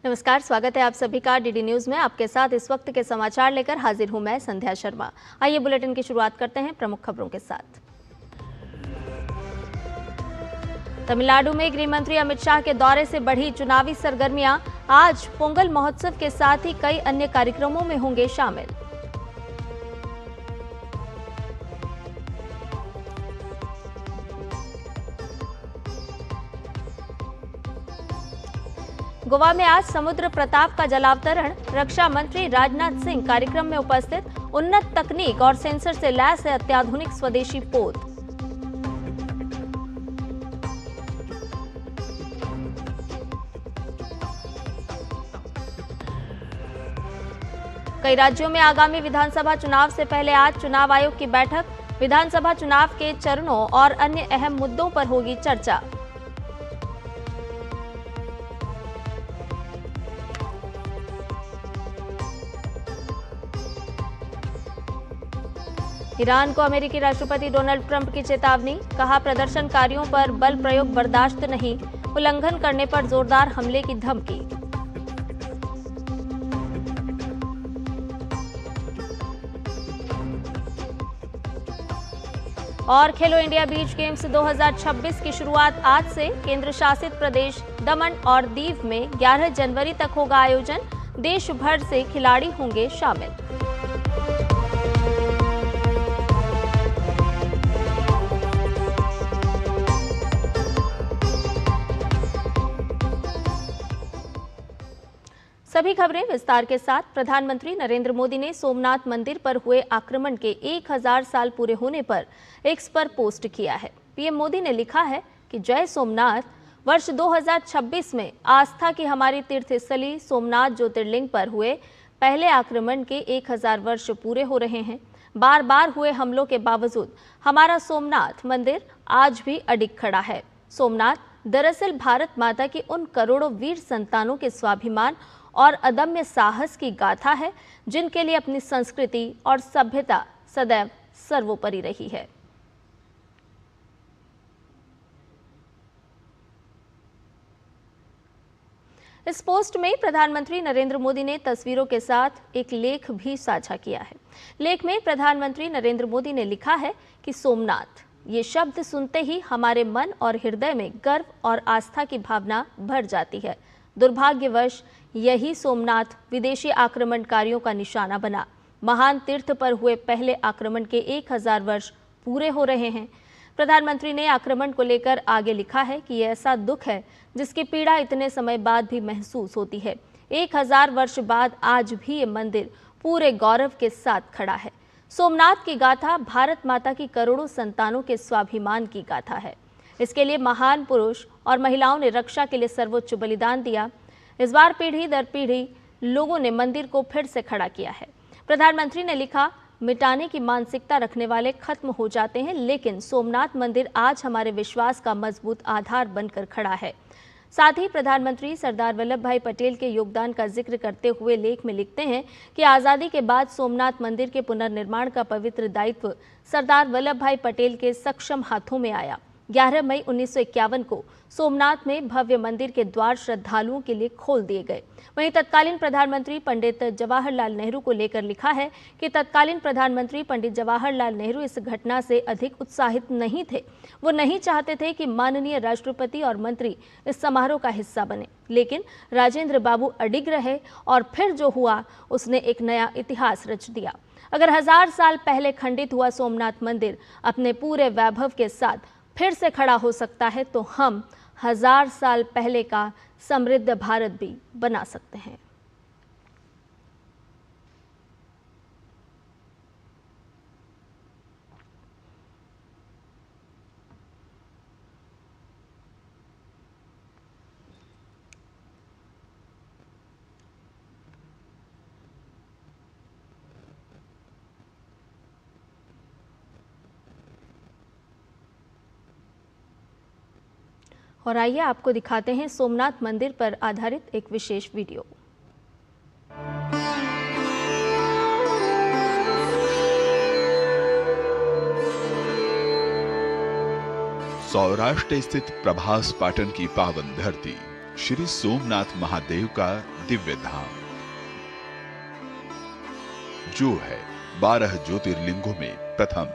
नमस्कार, स्वागत है आप सभी का डीडी न्यूज में। आपके साथ इस वक्त के समाचार लेकर हाजिर हूं मैं संध्या शर्मा। आइए बुलेटिन की शुरुआत करते हैं प्रमुख खबरों के साथ। तमिलनाडु में गृह मंत्री अमित शाह के दौरे से बढ़ी चुनावी सरगर्मियां। आज पोंगल महोत्सव के साथ ही कई अन्य कार्यक्रमों में होंगे शामिल। गोवा में आज समुद्र प्रताप का जलावतरण। रक्षा मंत्री राजनाथ सिंह कार्यक्रम में उपस्थित। उन्नत तकनीक और सेंसर से लैस है अत्याधुनिक स्वदेशी पोत। कई राज्यों में आगामी विधानसभा चुनाव से पहले आज चुनाव आयोग की बैठक। विधानसभा चुनाव के चरणों और अन्य अहम मुद्दों पर होगी चर्चा। ईरान को अमेरिकी राष्ट्रपति डोनाल्ड ट्रंप की चेतावनी। कहा, प्रदर्शनकारियों पर बल प्रयोग बर्दाश्त नहीं। उल्लंघन करने पर जोरदार हमले की धमकी। और खेलो इंडिया बीच गेम्स 2026 की शुरुआत आज से। केंद्र शासित प्रदेश दमन और दीव में 11 जनवरी तक होगा आयोजन। देश भर से खिलाड़ी होंगे शामिल। सभी खबरें विस्तार के साथ। प्रधानमंत्री नरेंद्र मोदी ने सोमनाथ मंदिर पर हुए आक्रमण के 1000 साल पूरे होने पर एक्स पर पोस्ट किया है। पीएम मोदी ने लिखा है कि जय सोमनाथ। वर्ष 2026 में आस्था की हमारी तीर्थस्थली सोमनाथ ज्योतिर्लिंग पर हुए पहले आक्रमण के 1000 वर्ष पूरे हो रहे हैं। बार बार हुए हमलों के बावजूद हमारा सोमनाथ मंदिर आज भी अडिग खड़ा है। सोमनाथ दरअसल भारत माता की उन करोड़ों वीर संतानों के स्वाभिमान और अदम्य साहस की गाथा है, जिनके लिए अपनी संस्कृति और सभ्यता सदैव सर्वोपरि रही है। इस पोस्ट में प्रधानमंत्री नरेंद्र मोदी ने तस्वीरों के साथ एक लेख भी साझा किया है। लेख में प्रधानमंत्री नरेंद्र मोदी ने लिखा है कि सोमनाथ, ये शब्द सुनते ही हमारे मन और हृदय में गर्व और आस्था की भावना भर जाती है। दुर्भाग्यवश यही सोमनाथ विदेशी आक्रमणकारियों का निशाना बना। महान तीर्थ पर हुए पहले आक्रमण के 1000 वर्ष पूरे हो रहे हैं। प्रधानमंत्री ने आक्रमण को लेकर आगे लिखा है कि यह ऐसा दुख है जिसकी पीड़ा इतने समय बाद भी महसूस होती है। 1000 वर्ष बाद आज भी ये मंदिर पूरे गौरव के साथ खड़ा है। सोमनाथ की गाथा भारत माता की करोड़ों संतानों के स्वाभिमान की गाथा है। इसके लिए महान पुरुष और महिलाओं ने रक्षा के लिए सर्वोच्च बलिदान दिया। इस बार पीढ़ी दर पीढ़ी लोगों ने मंदिर को फिर से खड़ा किया है। प्रधानमंत्री ने लिखा, मिटाने की मानसिकता रखने वाले खत्म हो जाते हैं, लेकिन सोमनाथ मंदिर आज हमारे विश्वास का मजबूत आधार बनकर खड़ा है। साथ ही प्रधानमंत्री सरदार वल्लभ भाई पटेल के योगदान का जिक्र करते हुए लेख में लिखते हैं कि आज़ादी के बाद सोमनाथ मंदिर के पुनर्निर्माण का पवित्र दायित्व सरदार वल्लभ भाई पटेल के सक्षम हाथों में आया। 11 मई 1951 को सोमनाथ में भव्य मंदिर के द्वार श्रद्धालुओं के लिए खोल दिए गए। वहीं तत्कालीन प्रधानमंत्री पंडित जवाहरलाल नेहरू को लेकर लिखा है कि तत्कालीन प्रधानमंत्री पंडित जवाहरलाल नेहरू इस घटना से अधिक उत्साहित नहीं थे। वो नहीं चाहते थे कि माननीय राष्ट्रपति और मंत्री इस समारोह का हिस्सा बने, लेकिन राजेंद्र बाबू अडिग रहे और फिर जो हुआ उसने एक नया इतिहास रच दिया। अगर 1000 साल पहले खंडित हुआ सोमनाथ मंदिर अपने पूरे वैभव के साथ फिर से खड़ा हो सकता है, तो हम 1000 साल पहले का समृद्ध भारत भी बना सकते हैं। और आइए आपको दिखाते हैं सोमनाथ मंदिर पर आधारित एक विशेष वीडियो। सौराष्ट्र स्थित प्रभास पाटन की पावन धरती श्री सोमनाथ महादेव का दिव्य धाम, जो है 12 ज्योतिर्लिंगों में प्रथम।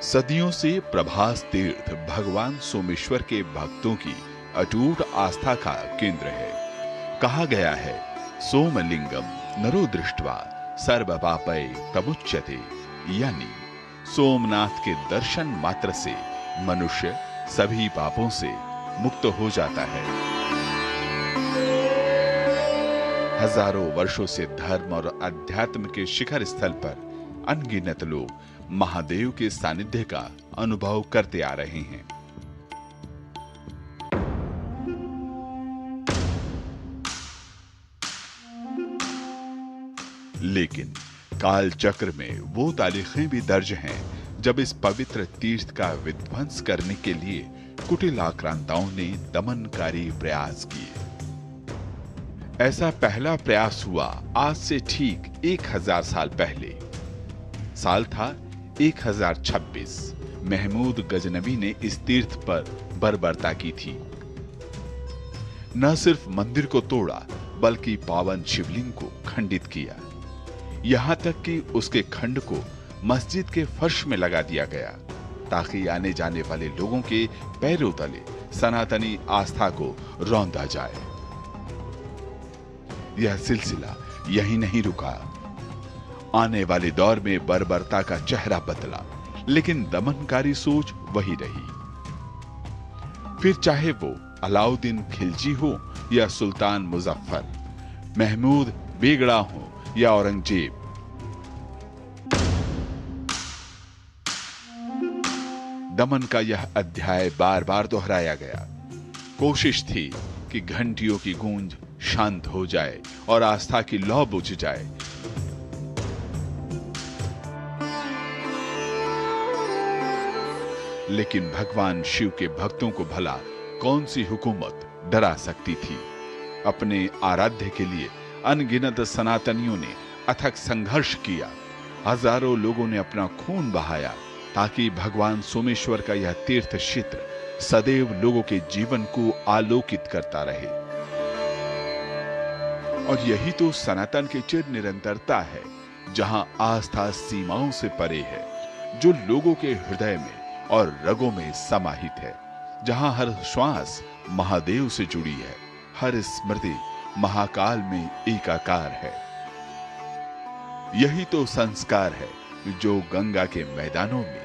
सदियों से प्रभास तीर्थ भगवान सोमेश्वर के भक्तों की अटूट आस्था का केंद्र है। कहा गया है, सोमलिंगम नरो दृष्ट्वा सर्व पापै प्रमुच्यते, यानी सोमनाथ के दर्शन मात्र से मनुष्य सभी पापों से मुक्त हो जाता है। हजारों वर्षों से धर्म और अध्यात्म के शिखर स्थल पर अनगिनत लोग महादेव के सानिध्य का अनुभव करते आ रहे हैं। लेकिन काल चक्र में वो तारीखें भी दर्ज हैं जब इस पवित्र तीर्थ का विध्वंस करने के लिए कुटिल आक्रांताओं ने दमनकारी प्रयास किए। ऐसा पहला प्रयास हुआ आज से ठीक 1000 साल पहले। साल था 1026। महमूद गजनवी ने इस तीर्थ पर बर्बरता की थी। न सिर्फ मंदिर को तोड़ा बल्कि पावन शिवलिंग को खंडित किया। यहां तक कि उसके खंड को मस्जिद के फर्श में लगा दिया गया ताकि आने जाने वाले लोगों के पैरों तले सनातनी आस्था को रौंदा जाए। यह सिलसिला यहीं नहीं रुका। आने वाले दौर में बर्बरता का चेहरा बदला, लेकिन दमनकारी सोच वही रही। फिर चाहे वो अलाउद्दीन खिलजी हो या सुल्तान मुजफ्फर, महमूद बेगड़ा हो या औरंगजेब, दमन का यह अध्याय बार बार दोहराया गया। कोशिश थी कि घंटियों की गूंज शांत हो जाए और आस्था की लौ बुझ जाए। लेकिन भगवान शिव के भक्तों को भला कौन सी हुकूमत डरा सकती थी। अपने आराध्य के लिए अनगिनत सनातनियों ने अथक संघर्ष किया। हजारों लोगों ने अपना खून बहाया ताकि भगवान सोमेश्वर का यह तीर्थ क्षेत्र सदैव लोगों के जीवन को आलोकित करता रहे। और यही तो सनातन की चिर निरंतरता है, जहां आस्था सीमाओं से परे है, जो लोगों के हृदय में और रगों में समाहित है, जहां हर श्वास महादेव से जुड़ी है, हर स्मृति महाकाल में एकाकार है। यही तो संस्कार है जो गंगा के मैदानों में,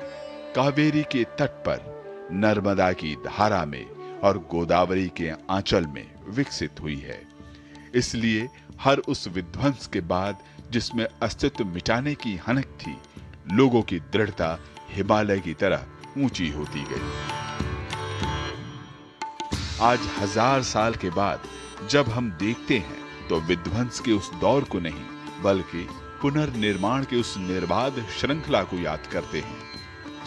कावेरी के तट पर, नर्मदा की धारा में और गोदावरी के आंचल में विकसित हुई है। इसलिए हर उस विध्वंस के बाद जिसमें अस्तित्व मिटाने की हनक थी, लोगों की दृढ़ता हिमालय की तरह ऊंची होती गई। आज 1000 साल के बाद जब हम देखते हैं तो विध्वंस के उस दौर को नहीं बल्कि पुनर्निर्माण के उस निर्बाध श्रृंखला को याद करते हैं,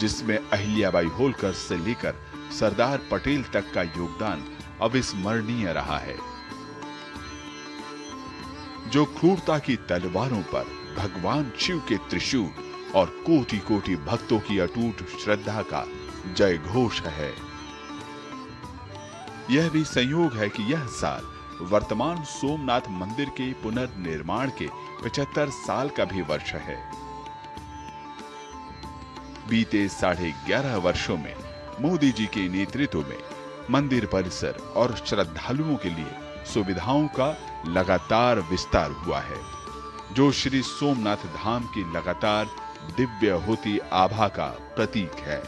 जिसमें अहिल्याबाई होलकर से लेकर सरदार पटेल तक का योगदान अविस्मरणीय रहा है। जो क्रूरता की तलवारों पर भगवान शिव के त्रिशूल और कोटि कोटि भक्तों की अटूट श्रद्धा का जय घोष है। यह भी संयोग है कि यह साल वर्तमान सोमनाथ मंदिर के पुनर्निर्माण के 75 साल का भी वर्ष है। बीते 11.5 वर्षों में मोदी जी के नेतृत्व में मंदिर परिसर और श्रद्धालुओं के लिए सुविधाओं का लगातार विस्तार हुआ है, जो श्री सोमनाथ धाम की लगातार दिव्य होती आभा का प्रतीक है।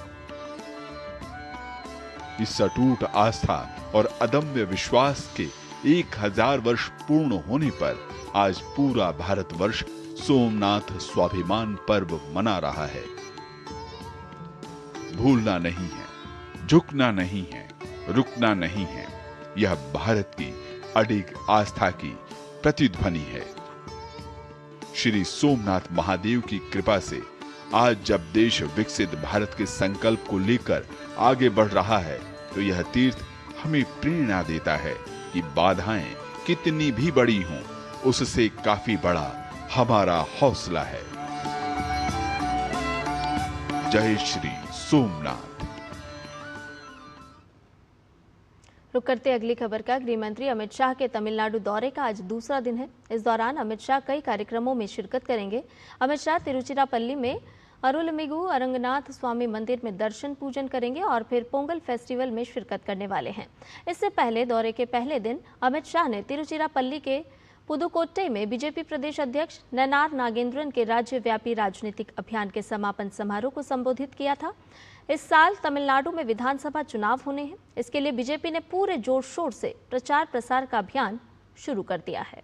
इस अटूट आस्था और अदम्य विश्वास के 1000 वर्ष पूर्ण होने पर आज पूरा भारतवर्ष सोमनाथ स्वाभिमान पर्व मना रहा है। भूलना नहीं है, झुकना नहीं है, रुकना नहीं है। यह भारत की अडिग आस्था की प्रतिध्वनि है। श्री सोमनाथ महादेव की कृपा से आज जब देश विकसित भारत के संकल्प को लेकर आगे बढ़ रहा है, तो यह तीर्थ हमें प्रेरणा देता है कि बाधाएं कितनी भी बड़ी हों, उससे काफी बड़ा हमारा हौसला है। जय श्री सोमनाथ। रुक करते अगली खबर का। गृह मंत्री अमित शाह के तमिलनाडु दौरे का आज दूसरा दिन है। इस दौरान अमित शाह कई कार्यक्रमों में शिरकत करेंगे। अमित शाह तिरुचिरापल्ली में अरुलमिगु अरंगनाथ स्वामी मंदिर में दर्शन पूजन करेंगे और फिर पोंगल फेस्टिवल में शिरकत करने वाले हैं। इससे पहले दौरे के पहले दिन अमित शाह ने तिरुचिरापल्ली के पुदुकोट्टई में बीजेपी प्रदेश अध्यक्ष नयनार नागेंद्रन के राज्यव्यापी राजनीतिक अभियान के समापन समारोह को संबोधित किया था। इस साल तमिलनाडु में विधानसभा चुनाव होने हैं। इसके लिए बीजेपी ने पूरे जोर शोर से प्रचार प्रसार का अभियान शुरू कर दिया है।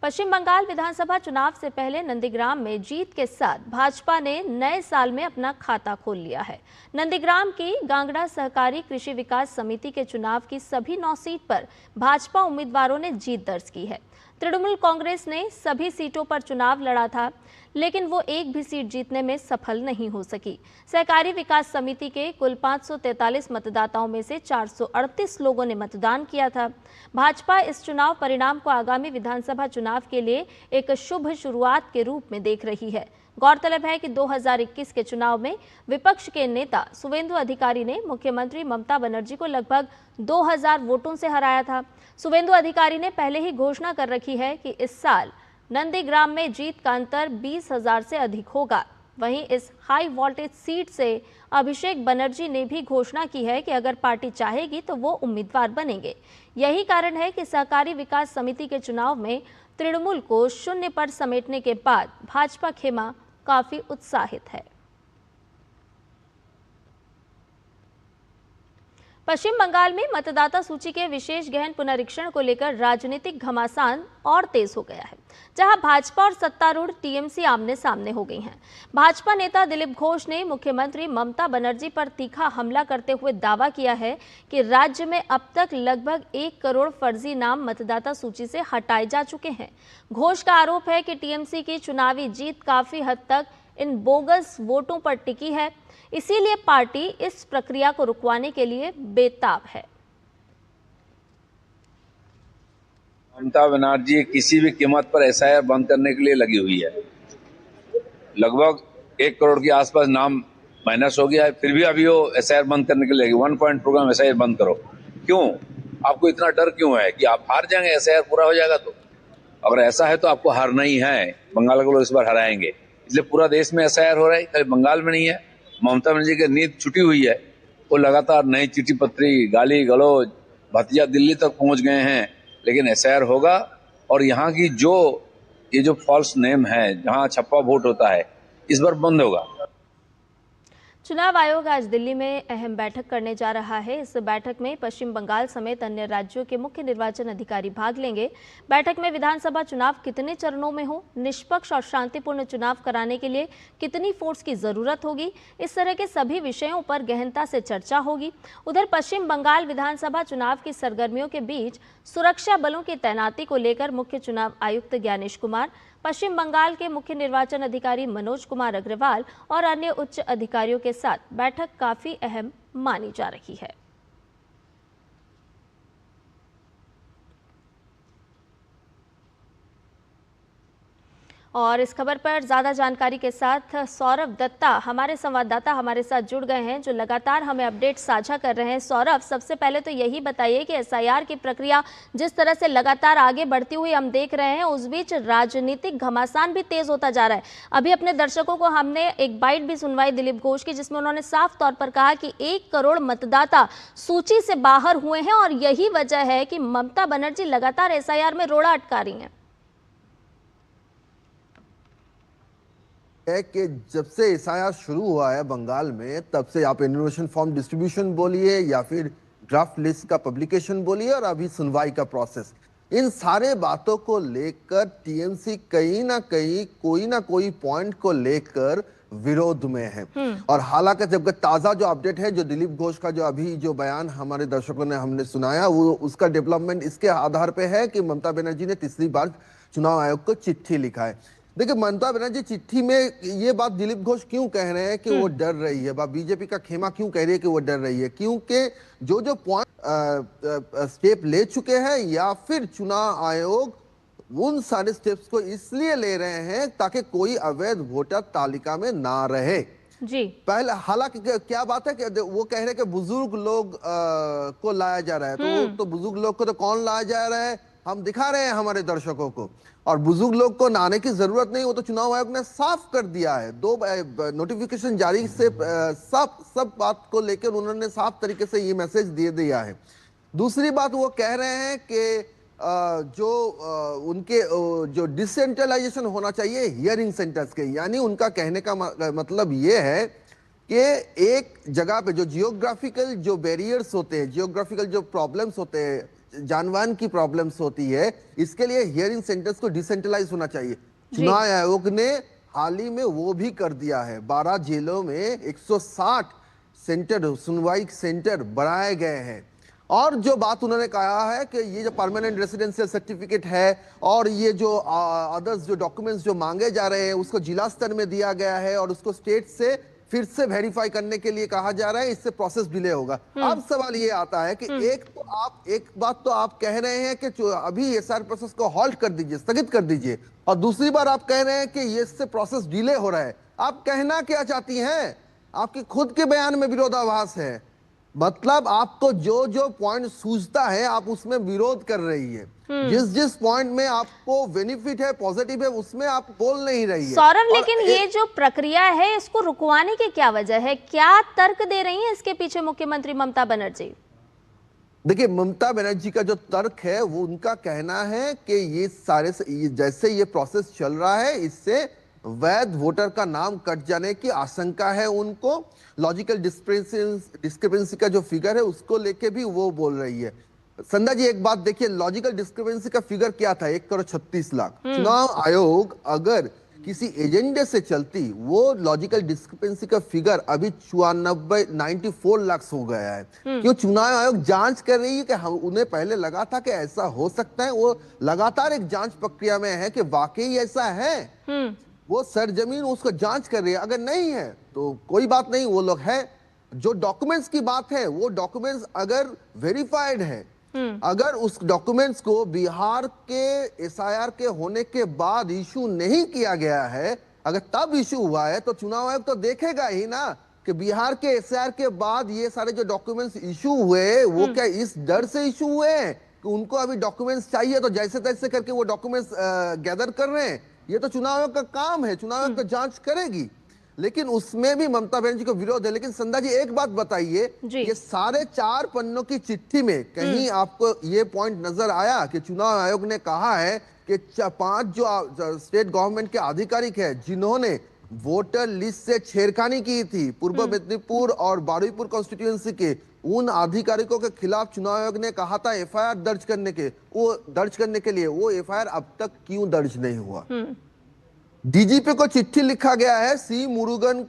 पश्चिम बंगाल विधानसभा चुनाव से पहले नंदीग्राम में जीत के साथ भाजपा ने नए साल में अपना खाता खोल लिया है। नंदीग्राम की गांगड़ा सहकारी कृषि विकास समिति के चुनाव की सभी 9 सीट पर भाजपा उम्मीदवारों ने जीत दर्ज की है। तृणमूल कांग्रेस ने सभी सीटों पर चुनाव लड़ा था, लेकिन वो एक भी सीट जीतने में सफल नहीं हो सकी। सहकारी विकास समिति के कुल 543 मतदाताओं में से 438 लोगों ने मतदान किया था। भाजपा इस चुनाव परिणाम को आगामी विधानसभा चुनाव के लिए एक शुभ शुरुआत के रूप में देख रही है। गौरतलब है कि 2021 के चुनाव में विपक्ष के नेता सुवेंदु अधिकारी ने मुख्यमंत्री ममता बनर्जी को लगभग 2000 वोटों से हराया था। सुवेंदु अधिकारी ने पहले ही घोषणा कर रखी है कि इस साल नंदीग्राम में जीत का अंतर 20,000 से अधिक होगा। वहीं इस हाई वोल्टेज सीट से अभिषेक बनर्जी ने भी घोषणा की है कि अगर पार्टी चाहेगी तो वो उम्मीदवार बनेंगे। यही कारण है कि सहकारी विकास समिति के चुनाव में तृणमूल को 0 पर समेटने के बाद भाजपा खेमा काफी उत्साहित है। पश्चिम बंगाल में मतदाता सूची के विशेष गहन पुनरीक्षण को लेकर राजनीतिक घमासान और तेज हो गया है, जहां भाजपा और सत्तारूढ़ टीएमसी आमने सामने हो गई हैं। भाजपा नेता दिलीप घोष ने मुख्यमंत्री ममता बनर्जी पर तीखा हमला करते हुए दावा किया है कि राज्य में अब तक लगभग 1 करोड़ फर्जी नाम मतदाता सूची से हटाए जा चुके हैं। घोष का आरोप है कि टीएमसी की चुनावी जीत काफी हद तक इन बोगस वोटों पर टिकी है, इसीलिए पार्टी इस प्रक्रिया को रुकवाने के लिए बेताब है। ममता बनर्जी किसी भी कीमत पर एसआईआर बंद करने के लिए लगी हुई है। लगभग 1 करोड़ के आसपास नाम माइनस हो गया है, फिर भी अभी वो एसआईआर बंद करने के लिए लगी। 1 पॉइंट प्रोग्राम एसआईआर बंद करो। क्यों? आपको इतना डर क्यों है कि आप हार जाएंगे? एसआईआर पूरा हो जाएगा तो? अगर ऐसा है तो आपको हारना ही है। बंगाल को लोग इस बार हराएंगे, इसलिए पूरा देश में एसआईआर हो रहा है, खाली बंगाल में नहीं है। ममता बनर्जी की नींद छुटी हुई है। वो लगातार नई चिट्ठी पत्री, गाली गलौज, भतीजा दिल्ली तक पहुंच गए हैं, लेकिन एसआईआर होगा। और यहाँ की ये जो फॉल्स नेम है, जहाँ छप्पा वोट होता है, इस बार बंद होगा। चुनाव आयोग आज दिल्ली में अहम बैठक करने जा रहा है। इस बैठक में पश्चिम बंगाल समेत अन्य राज्यों के मुख्य निर्वाचन अधिकारी भाग लेंगे। बैठक में विधानसभा चुनाव कितने चरणों में हो, निष्पक्ष और शांतिपूर्ण चुनाव कराने के लिए कितनी फोर्स की जरूरत होगी, इस तरह के सभी विषयों पर गहनता से चर्चा होगी। उधर पश्चिम बंगाल विधानसभा चुनाव की सरगर्मियों के बीच सुरक्षा बलों की तैनाती को लेकर मुख्य चुनाव आयुक्त ज्ञानेश कुमार, पश्चिम बंगाल के मुख्य निर्वाचन अधिकारी मनोज कुमार अग्रवाल और अन्य उच्च अधिकारियों के साथ बैठक काफी अहम मानी जा रही है। और इस खबर पर ज्यादा जानकारी के साथ सौरभ दत्ता हमारे संवाददाता हमारे साथ जुड़ गए हैं, जो लगातार हमें अपडेट साझा कर रहे हैं। सौरभ, सबसे पहले तो यही बताइए कि एसआईआर की प्रक्रिया जिस तरह से लगातार आगे बढ़ती हुई हम देख रहे हैं, उस बीच राजनीतिक घमासान भी तेज होता जा रहा है। अभी अपने दर्शकों को हमने एक बाइट भी सुनवाई दिलीप घोष की, जिसमें उन्होंने साफ तौर पर कहा कि 1 करोड़ मतदाता सूची से बाहर हुए हैं और यही वजह है कि ममता बनर्जी लगातार एसआईआर में रोड़ा अटका रही हैं। है कि जब से एसआईआर शुरू हुआ है बंगाल में, तब से आप इन्फॉर्मेशन फॉर्म डिस्ट्रीब्यूशन बोलिए या फिर ड्राफ्ट लिस्ट का पब्लिकेशन बोलिए और अभी सुनवाई का प्रोसेस, इन सारे बातों को लेकर टीएमसी कहीं ना कोई पॉइंट को लेकर विरोध में है। और हालांकि जब ताजा जो अपडेट है, जो दिलीप घोष का जो अभी जो बयान हमारे दर्शकों ने हमने सुनाया, वो उसका डेवलपमेंट इसके आधार पे है कि ममता बनर्जी ने तीसरी बार चुनाव आयोग को चिट्ठी लिखा है। देखिए, ममता बनर्जी चिट्ठी में ये बात दिलीप घोष क्यों कह रहे हैं कि वो डर रही है, बीजेपी का खेमा क्यों कह रही है कि वो डर रही है, क्योंकि जो पॉइंट स्टेप ले चुके हैं या फिर चुनाव आयोग उन सारे स्टेप्स को इसलिए ले रहे हैं ताकि कोई अवैध वोटर तालिका में ना रहे। जी। पहले हालांकि क्या बात है कि वो कह रहे हैं कि बुजुर्ग लोग को लाया जा रहा है, तो बुजुर्ग लोग को तो कौन लाया जा रहा है, हम दिखा रहे हैं हमारे दर्शकों को। और बुजुर्ग लोग को आने की जरूरत नहीं, वो तो चुनाव आयोग ने साफ कर दिया है। दो नोटिफिकेशन जारी से सब बात को लेकर उन्होंने साफ तरीके से ये मैसेज दे दिया है। दूसरी बात, वो कह रहे हैं कि उनके जो डिसेंट्रलाइजेशन होना चाहिए हियरिंग सेंटर्स के, यानी उनका कहने का मतलब ये है कि एक जगह पे जो जियोग्राफिकल जो बैरियर्स होते हैं, जियोग्राफिकल जो प्रॉब्लम्स होते हैं, जानवान की प्रॉब्लम्स होती है, इसके लिए हियरिंग सेंटर्स को डिसेंट्रलाइज होना चाहिए। चुनाव आयोग ने हाल ही में वो भी कर दिया है। 12 जेलों में 160 सेंटर, सुनवाई सेंटर बनाए गए हैं। और जो बात उन्होंने कहा है कि ये जो परमानेंट रेसिडेंशियल सर्टिफिकेट है और ये जो अदर्स जो डॉक्यूमेंट्स जो मांगे जा रहे हैं उसको जिला स्तर में दिया गया है और उसको स्टेट से फिर से वेरीफाई करने के लिए कहा जा रहा है, इससे प्रोसेस डिले होगा। अब सवाल ये आता है कि एक बात तो आप कह रहे हैं कि अभी एसआर प्रोसेस को हॉल्ट कर दीजिए, स्थगित कर दीजिए, और दूसरी बार आप कह रहे हैं कि ये इससे प्रोसेस डिले हो रहा है। आप कहना क्या चाहती हैं? आपके खुद के बयान में विरोधाभास है। मतलब आपको जो जो पॉइंट सूझता है आप उसमें विरोध कर रही है। जिस पॉइंट में आपको बेनिफिट है, पॉजिटिव है, उसमें आप बोल नहीं रही है। सौरभ, लेकिन ये जो प्रक्रिया है इसको रुकवाने की क्या वजह है? क्या तर्क दे रही हैं इसके पीछे मुख्यमंत्री ममता बनर्जी? देखिए, ममता बनर्जी का जो तर्क है वो उनका कहना है कि ये सारे जैसे ये प्रोसेस चल रहा है इससे वैध वोटर का नाम कट जाने की आशंका है उनको। लॉजिकल डिस्क्रिपेंसी का जो फिगर है उसको लेके भी वो बोल रही है। संध्या जी, एक बात देखिए, लॉजिकल डिस्क्रिपेंसी का फिगर क्या था? 1,36,00,000। चुनाव आयोग अगर किसी एजेंडे से चलती, वो लॉजिकल डिस्क्रिपेंसी का फिगर अभी 94 लाख हो गया है। क्यों? चुनाव आयोग जांच कर रही है कि हम उन्हें पहले लगा था कि ऐसा हो सकता है, वो लगातार एक जांच प्रक्रिया में है कि वाकई ऐसा है। वो सरजमीन उसको जांच कर रही है। अगर नहीं है तो कोई बात नहीं, वो लोग है। जो डॉक्यूमेंट्स की बात है, वो डॉक्यूमेंट्स अगर वेरीफाइड है, अगर उस डॉक्यूमेंट्स को बिहार के एसआईआर के होने के बाद इशू नहीं किया गया है, अगर तब इशू हुआ है, तो चुनाव आयोग तो देखेगा ही ना कि बिहार के एसआईआर के बाद ये सारे जो डॉक्यूमेंट्स इशू हुए वो क्या इस डर से इशू हुए हैं कि उनको अभी डॉक्यूमेंट्स चाहिए तो जैसे तैसे करके वो डॉक्यूमेंट्स गैदर कर रहे हैं। ये तो चुनाव आयोग का काम है, चुनाव आयोग तो जांच करेगी। लेकिन उसमें भी ममता बनर्जी को विरोध है। लेकिन संध्या जी, एक बात बताइए, ये सारे 4 पन्नों की चिट्ठी में कहीं आपको ये पॉइंट नजर आया कि चुनाव आयोग ने कहा है कि 5 जो स्टेट गवर्नमेंट के आधिकारिक है जिन्होंने वोटर लिस्ट से छेड़खानी की थी पूर्व मेदिनीपुर और बारुईपुर कॉन्स्टिट्यूएंसी के, उन अधिकारियों के खिलाफ चुनाव आयोग ने कहा था एफआईआर दर्ज करने के लिए, वो एफआईआर अब तक क्यों दर्ज नहीं हुआ? डीजीपी को चिट्ठी लिखा गया है। सी मुरुगन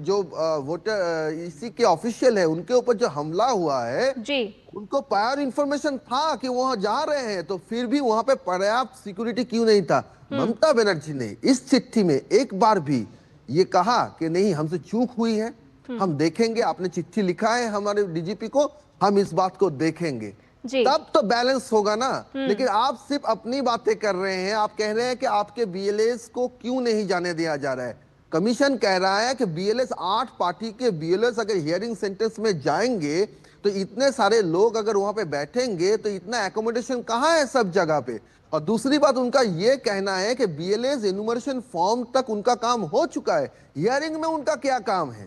जो वोटर इसी के ऑफिशियल है, उनके ऊपर जो हमला हुआ है जी, उनको प्रायर इंफॉर्मेशन था कि वहां जा रहे हैं, तो फिर भी वहां पे पर्याप्त सिक्योरिटी क्यों नहीं था? ममता बनर्जी ने इस चिट्ठी में एक बार भी ये कहा कि नहीं, हमसे चूक हुई है, हम देखेंगे, आपने चिट्ठी लिखा है हमारे डीजीपी को, हम इस बात को देखेंगे, तब तो बैलेंस होगा ना। लेकिन आप सिर्फ अपनी बातें कर रहे हैं। आप कह रहे हैं कि आपके बीएलएस को क्यों नहीं जाने दिया जा रहा है। कमीशन कह रहा है कि बीएलएस 8 पार्टी के बीएलएस अगर हियरिंग सेंटर्स में जाएंगे तो इतने सारे लोग अगर वहां पे बैठेंगे तो इतना एकोमोडेशन कहाँ है सब जगह पे। और दूसरी बात, उनका ये कहना है कि बीएलएस एनुमरेशन फॉर्म तक उनका काम हो चुका है, हियरिंग में उनका क्या काम है?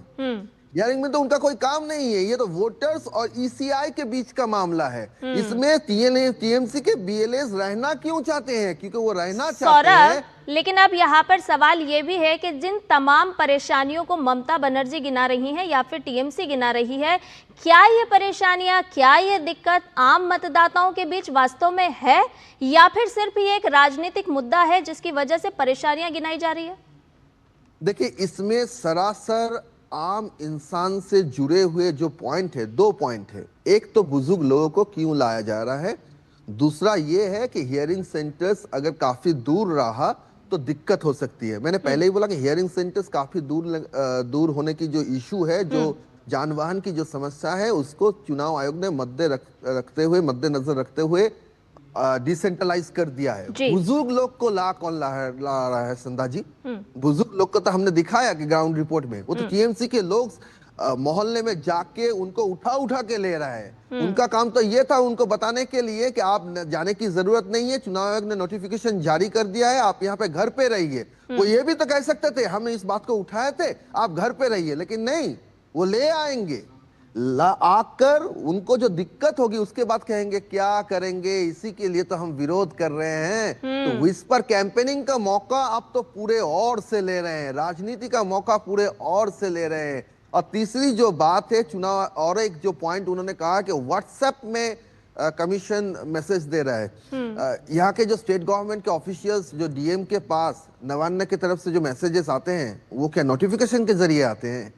हियरिंग में तो उनका कोई काम नहीं है। ये तो वोटर्स और ईसीआई के बीच का मामला है। इसमें टीएमसी के बीएलएस रहना क्यों चाहते हैं? क्योंकि वो रहना चाहते हैं। लेकिन अब यहाँ पर सवाल ये भी है कि जिन तमाम परेशानियों को ममता बनर्जी गिना रही हैं या फिर टीएमसी गिना रही है, क्या ये परेशानियां, क्या ये दिक्कत आम मतदाताओं के बीच वास्तव में है या फिर सिर्फ ये एक राजनीतिक मुद्दा है जिसकी वजह से परेशानियां गिनाई जा रही है? देखिए, इसमें सरासर आम इंसान से जुड़े हुए जो पॉइंट है, 2 पॉइंट है। एक तो बुजुर्ग लोगों को क्यों लाया जा रहा है, दूसरा ये है कि हियरिंग सेंटर्स अगर काफी दूर रहा तो दिक्कत हो सकती है। मैंने पहले ही बोला कि हियरिंग सेंटर्स काफी दूर होने की जो इशू है, जो जानवाहन की जो समस्या है, उसको चुनाव आयोग ने मद्देनजर रखते हुए डिसेंट्रलाइज कर दिया है। जी। बुजुर्ग लोग को कौन ला रहा है संध्या जी? बुजुर्ग लोग को तो हमने दिखाया कि ग्राउंड रिपोर्ट में वो तो टीएमसी के लोग मोहल्ले में जाके उनको उठा उठा के ले रहा है। उनका काम तो ये था उनको बताने के लिए कि आप जाने की जरूरत नहीं है, चुनाव आयोग ने नोटिफिकेशन जारी कर दिया है, आप यहाँ पे घर पे रहिए। वो ये भी तो कह सकते थे, हमने इस बात को उठाए थे, आप घर पे रहिए, लेकिन नहीं, वो ले आएंगे, आकर उनको जो दिक्कत होगी उसके बाद कहेंगे क्या करेंगे, इसी के लिए तो हम विरोध कर रहे हैं। तो विस्पर कैंपेनिंग का मौका आप तो पूरे और से ले रहे हैं, राजनीति का मौका पूरे और से ले रहे हैं। और तीसरी जो बात है चुनाव, और एक जो पॉइंट उन्होंने कहा कि व्हाट्सएप में कमीशन मैसेज दे रहा है। यहाँ के जो स्टेट गवर्नमेंट के ऑफिशियल्स जो डीएम के पास नवान्न की तरफ से जो मैसेजेस आते हैं वो क्या नोटिफिकेशन के जरिए आते हैं?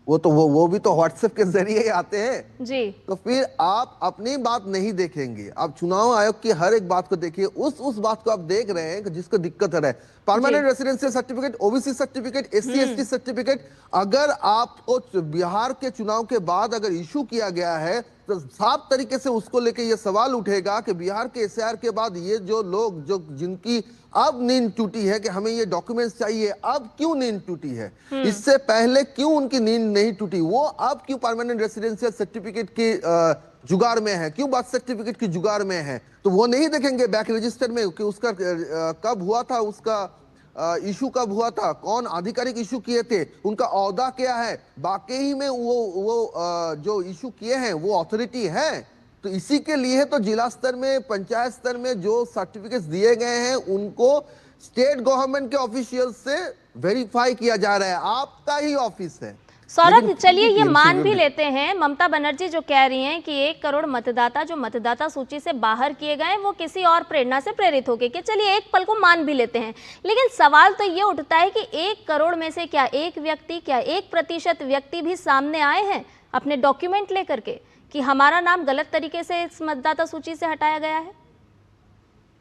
वो भी तो व्हाट्सएप के जरिए ही आते हैं जी। तो फिर आप अपनी बात नहीं देखेंगे, आप चुनाव आयोग की हर एक बात को देखिए। उस बात को आप देख रहे हैं कि जिसको दिक्कत है, permanent residential certificate, OBC certificate, SC ST certificate, अगर आपको बिहार के चुनाव के बाद अगर इशू किया गया है तो साफ तरीके से उसको लेके ये सवाल उठेगा कि बिहार के एसआर के बाद ये जो लोग जो जिनकी अब नींद टूटी है कि हमें ये डॉक्यूमेंट्स चाहिए, अब क्यों नींद टूटी है, इससे पहले क्यों उनकी नींद नहीं टूटी, वो अब क्यों परमानेंट रेसिडेंशियल सर्टिफिकेट की जुगाड़ में है, क्यों बर्थ सर्टिफिकेट की जुगाड़ में है, तो वो नहीं देखेंगे बैक रजिस्टर में कि उसका कब हुआ था, उसका इशू कब हुआ था, कौन आधिकारिक इशू किए थे, उनका औहदा क्या है, वाकई में वो जो इशू किए हैं वो अथॉरिटी है। तो इसी के लिए तो जिला स्तर में, पंचायत स्तर में जो सर्टिफिकेट्स दिए गए हैं उनको स्टेट गवर्नमेंट के ऑफिशियल से वेरीफाई किया जा रहा है, आपका ही ऑफिस है। सौरभ, चलिए ये मान भी लेते हैं, ममता बनर्जी जो कह रही हैं कि 1 करोड़ मतदाता जो मतदाता सूची से बाहर किए गए वो किसी और प्रेरणा से प्रेरित होके, कि चलिए एक पल को मान भी लेते हैं, लेकिन सवाल तो ये उठता है कि 1 करोड़ में से क्या एक व्यक्ति, क्या 1% व्यक्ति भी सामने आए हैं अपने डॉक्यूमेंट लेकर के कि हमारा नाम गलत तरीके से इस मतदाता सूची से हटाया गया है?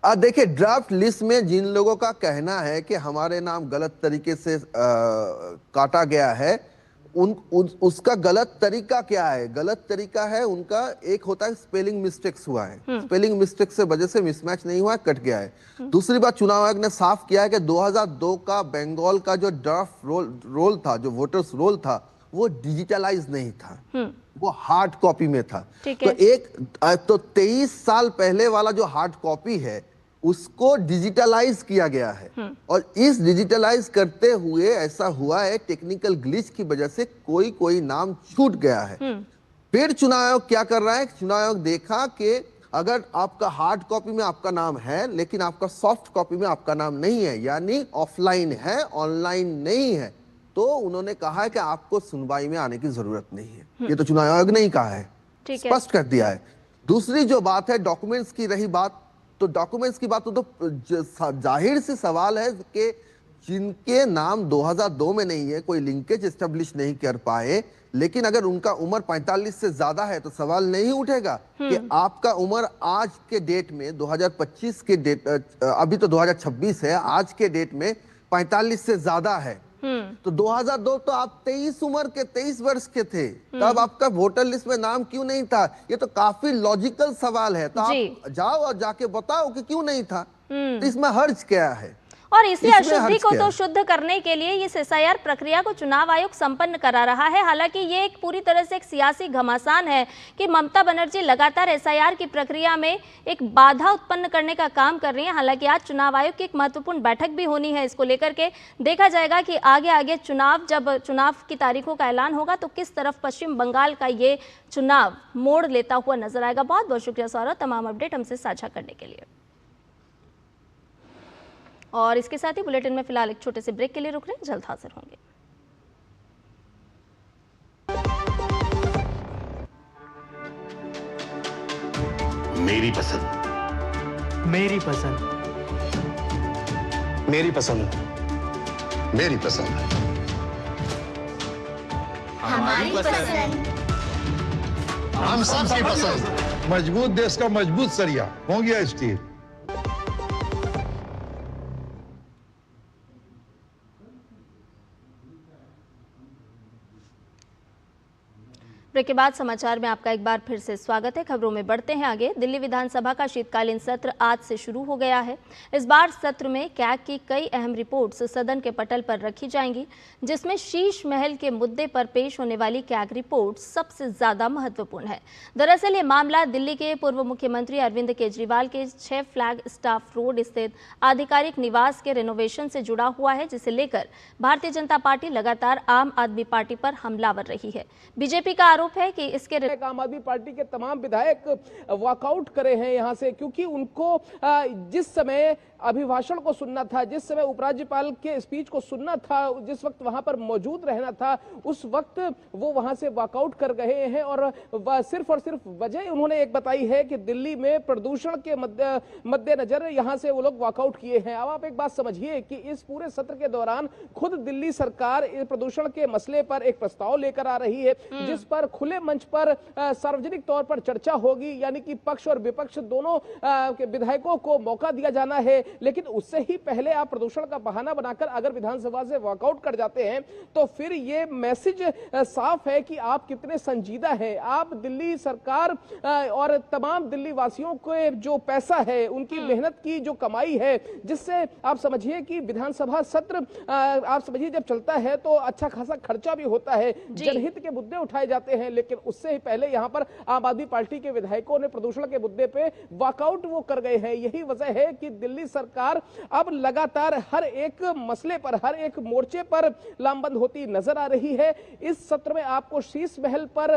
देखिए, ड्राफ्ट लिस्ट में जिन लोगों का कहना है कि हमारे नाम गलत तरीके से काटा गया है, उसका गलत तरीका क्या है? गलत तरीका है उनका, एक होता है स्पेलिंग मिस्टेक्स हुआ है, स्पेलिंग मिस्टेक्स से वजह से मिसमैच नहीं हुआ, कट गया है। दूसरी बात, चुनाव आयोग ने साफ किया है कि 2002 का बंगाल का जो ड्राफ्ट रोल था, जो वोटर्स रोल था, वो डिजिटलाइज नहीं था, वो हार्ड कॉपी में था। तो 23 साल पहले वाला जो हार्ड कॉपी है उसको डिजिटलाइज किया गया है, और इस डिजिटलाइज करते हुए ऐसा हुआ है टेक्निकल ग्लिच की वजह से कोई नाम छूट गया है। फिर चुनाव आयोग क्या कर रहा है? चुनाव आयोग देखा कि अगर आपका हार्ड कॉपी में आपका नाम है लेकिन आपका सॉफ्ट कॉपी में आपका नाम नहीं है, यानी ऑफलाइन है, ऑनलाइन नहीं है, तो उन्होंने कहा है कि आपको सुनवाई में आने की जरूरत नहीं है। ये तो चुनाव आयोग ने ही कहा है, स्पष्ट कर दिया है। दूसरी जो बात है डॉक्यूमेंट्स की रही बात, तो डॉक्यूमेंट्स की बात तो जाहिर सी सवाल है कि जिनके नाम 2002 में नहीं है, कोई लिंकेज एस्टेब्लिश नहीं कर पाए, लेकिन अगर उनका उम्र 45 से ज्यादा है तो सवाल नहीं उठेगा कि आपका उम्र आज के डेट में 2025 के डेट, अभी तो 2026 है, आज के डेट में 45 से ज्यादा है। तो 2002 तो आप 23 वर्ष के थे, तब आपका वोटर लिस्ट में नाम क्यों नहीं था? ये तो काफी लॉजिकल सवाल है, तो आप जाओ और जाके बताओ कि क्यों नहीं था, तो इसमें हर्ज क्या है? और इसी अशुद्धि को तो शुद्ध करने के लिए इस एसआईआर प्रक्रिया को चुनाव आयोग संपन्न करा रहा है। हालांकि ये एक पूरी तरह से एक सियासी घमासान है कि ममता बनर्जी लगातार एसआईआर की प्रक्रिया में एक बाधा उत्पन्न करने का काम कर रही हैं। हालांकि आज चुनाव आयोग की एक महत्वपूर्ण बैठक भी होनी है, इसको लेकर के देखा जाएगा कि आगे जब चुनाव की तारीखों का ऐलान होगा तो किस तरफ पश्चिम बंगाल का ये चुनाव मोड़ लेता हुआ नजर आएगा। बहुत बहुत शुक्रिया सौरभ, तमाम अपडेट हमसे साझा करने के लिए। और इसके साथ ही बुलेटिन में फिलहाल एक छोटे से ब्रेक के लिए रुक रहे हैं, जल्द हाजिर होंगे। मेरी पसंद, मेरी पसंद, मेरी पसंद, मेरी पसंद, हमारी पसंद, हम सबकी पसंद। मजबूत देश का मजबूत सरिया हो गया स्टील। ब्रेक के बाद समाचार में आपका एक बार फिर से स्वागत है। खबरों में बढ़ते हैं आगे। दिल्ली विधानसभा का शीतकालीन सत्र आज से शुरू हो गया है। इस बार सत्र में कैग की कई अहम रिपोर्ट्स सदन के पटल पर रखी जाएंगी, जिसमें शीश महल के मुद्दे पर पेश होने वाली कैग रिपोर्ट सबसे ज्यादा महत्वपूर्ण है। दरअसल ये मामला दिल्ली के पूर्व मुख्यमंत्री अरविंद केजरीवाल के 6 फ्लैग स्टाफ रोड स्थित आधिकारिक निवास के रेनोवेशन से जुड़ा हुआ है, जिसे लेकर भारतीय जनता पार्टी लगातार आम आदमी पार्टी पर हमलावर रही है। बीजेपी का आरोप है कि इसके आम आदमी पार्टी के तमाम विधायक वॉकआउट करे हैं यहां से, क्योंकि उनको जिस समय अभिभाषण को सुनना था, जिस समय उपराज्यपाल के स्पीच को सुनना था, जिस वक्त वहां पर मौजूद रहना था, उस वक्त वो वहां से वॉकआउट कर गए हैं। और सिर्फ वजह उन्होंने एक बताई है कि दिल्ली में प्रदूषण के मद्देनजर यहां से वो लोग वॉकआउट किए हैं। अब आप एक बात समझिए कि इस पूरे सत्र के दौरान खुद दिल्ली सरकार प्रदूषण के मसले पर एक प्रस्ताव लेकर आ रही है, जिस पर खुले मंच पर सार्वजनिक तौर पर चर्चा होगी, यानी कि पक्ष और विपक्ष दोनों विधायकों को मौका दिया जाना है। लेकिन उससे ही पहले आप प्रदूषण का बहाना बनाकर अगर विधानसभा से वॉकआउट कर जाते हैं तो फिर ये मैसेज साफ है कि आप कितने संजीदा हैं। आप दिल्ली सरकार और तमाम दिल्ली वासियों को जो पैसा है, उनकी मेहनत की जो कमाई है, जिससे आप समझिए कि विधानसभा सत्र आप समझिए जब चलता है तो अच्छा खासा खर्चा भी होता है, जनहित के मुद्दे उठाए जाते हैं। लेकिन उससे ही पहले यहां पर आम आदमी पार्टी के विधायकों ने प्रदूषण के मुद्दे पे वॉकआउट वो कर गए हैं। यही वजह है कि दिल्ली सरकार अब लगातार हर एक मसले पर, हर एक मोर्चे पर लामबंद होती नजर आ रही है। इस सत्र में आपको शीश महल पर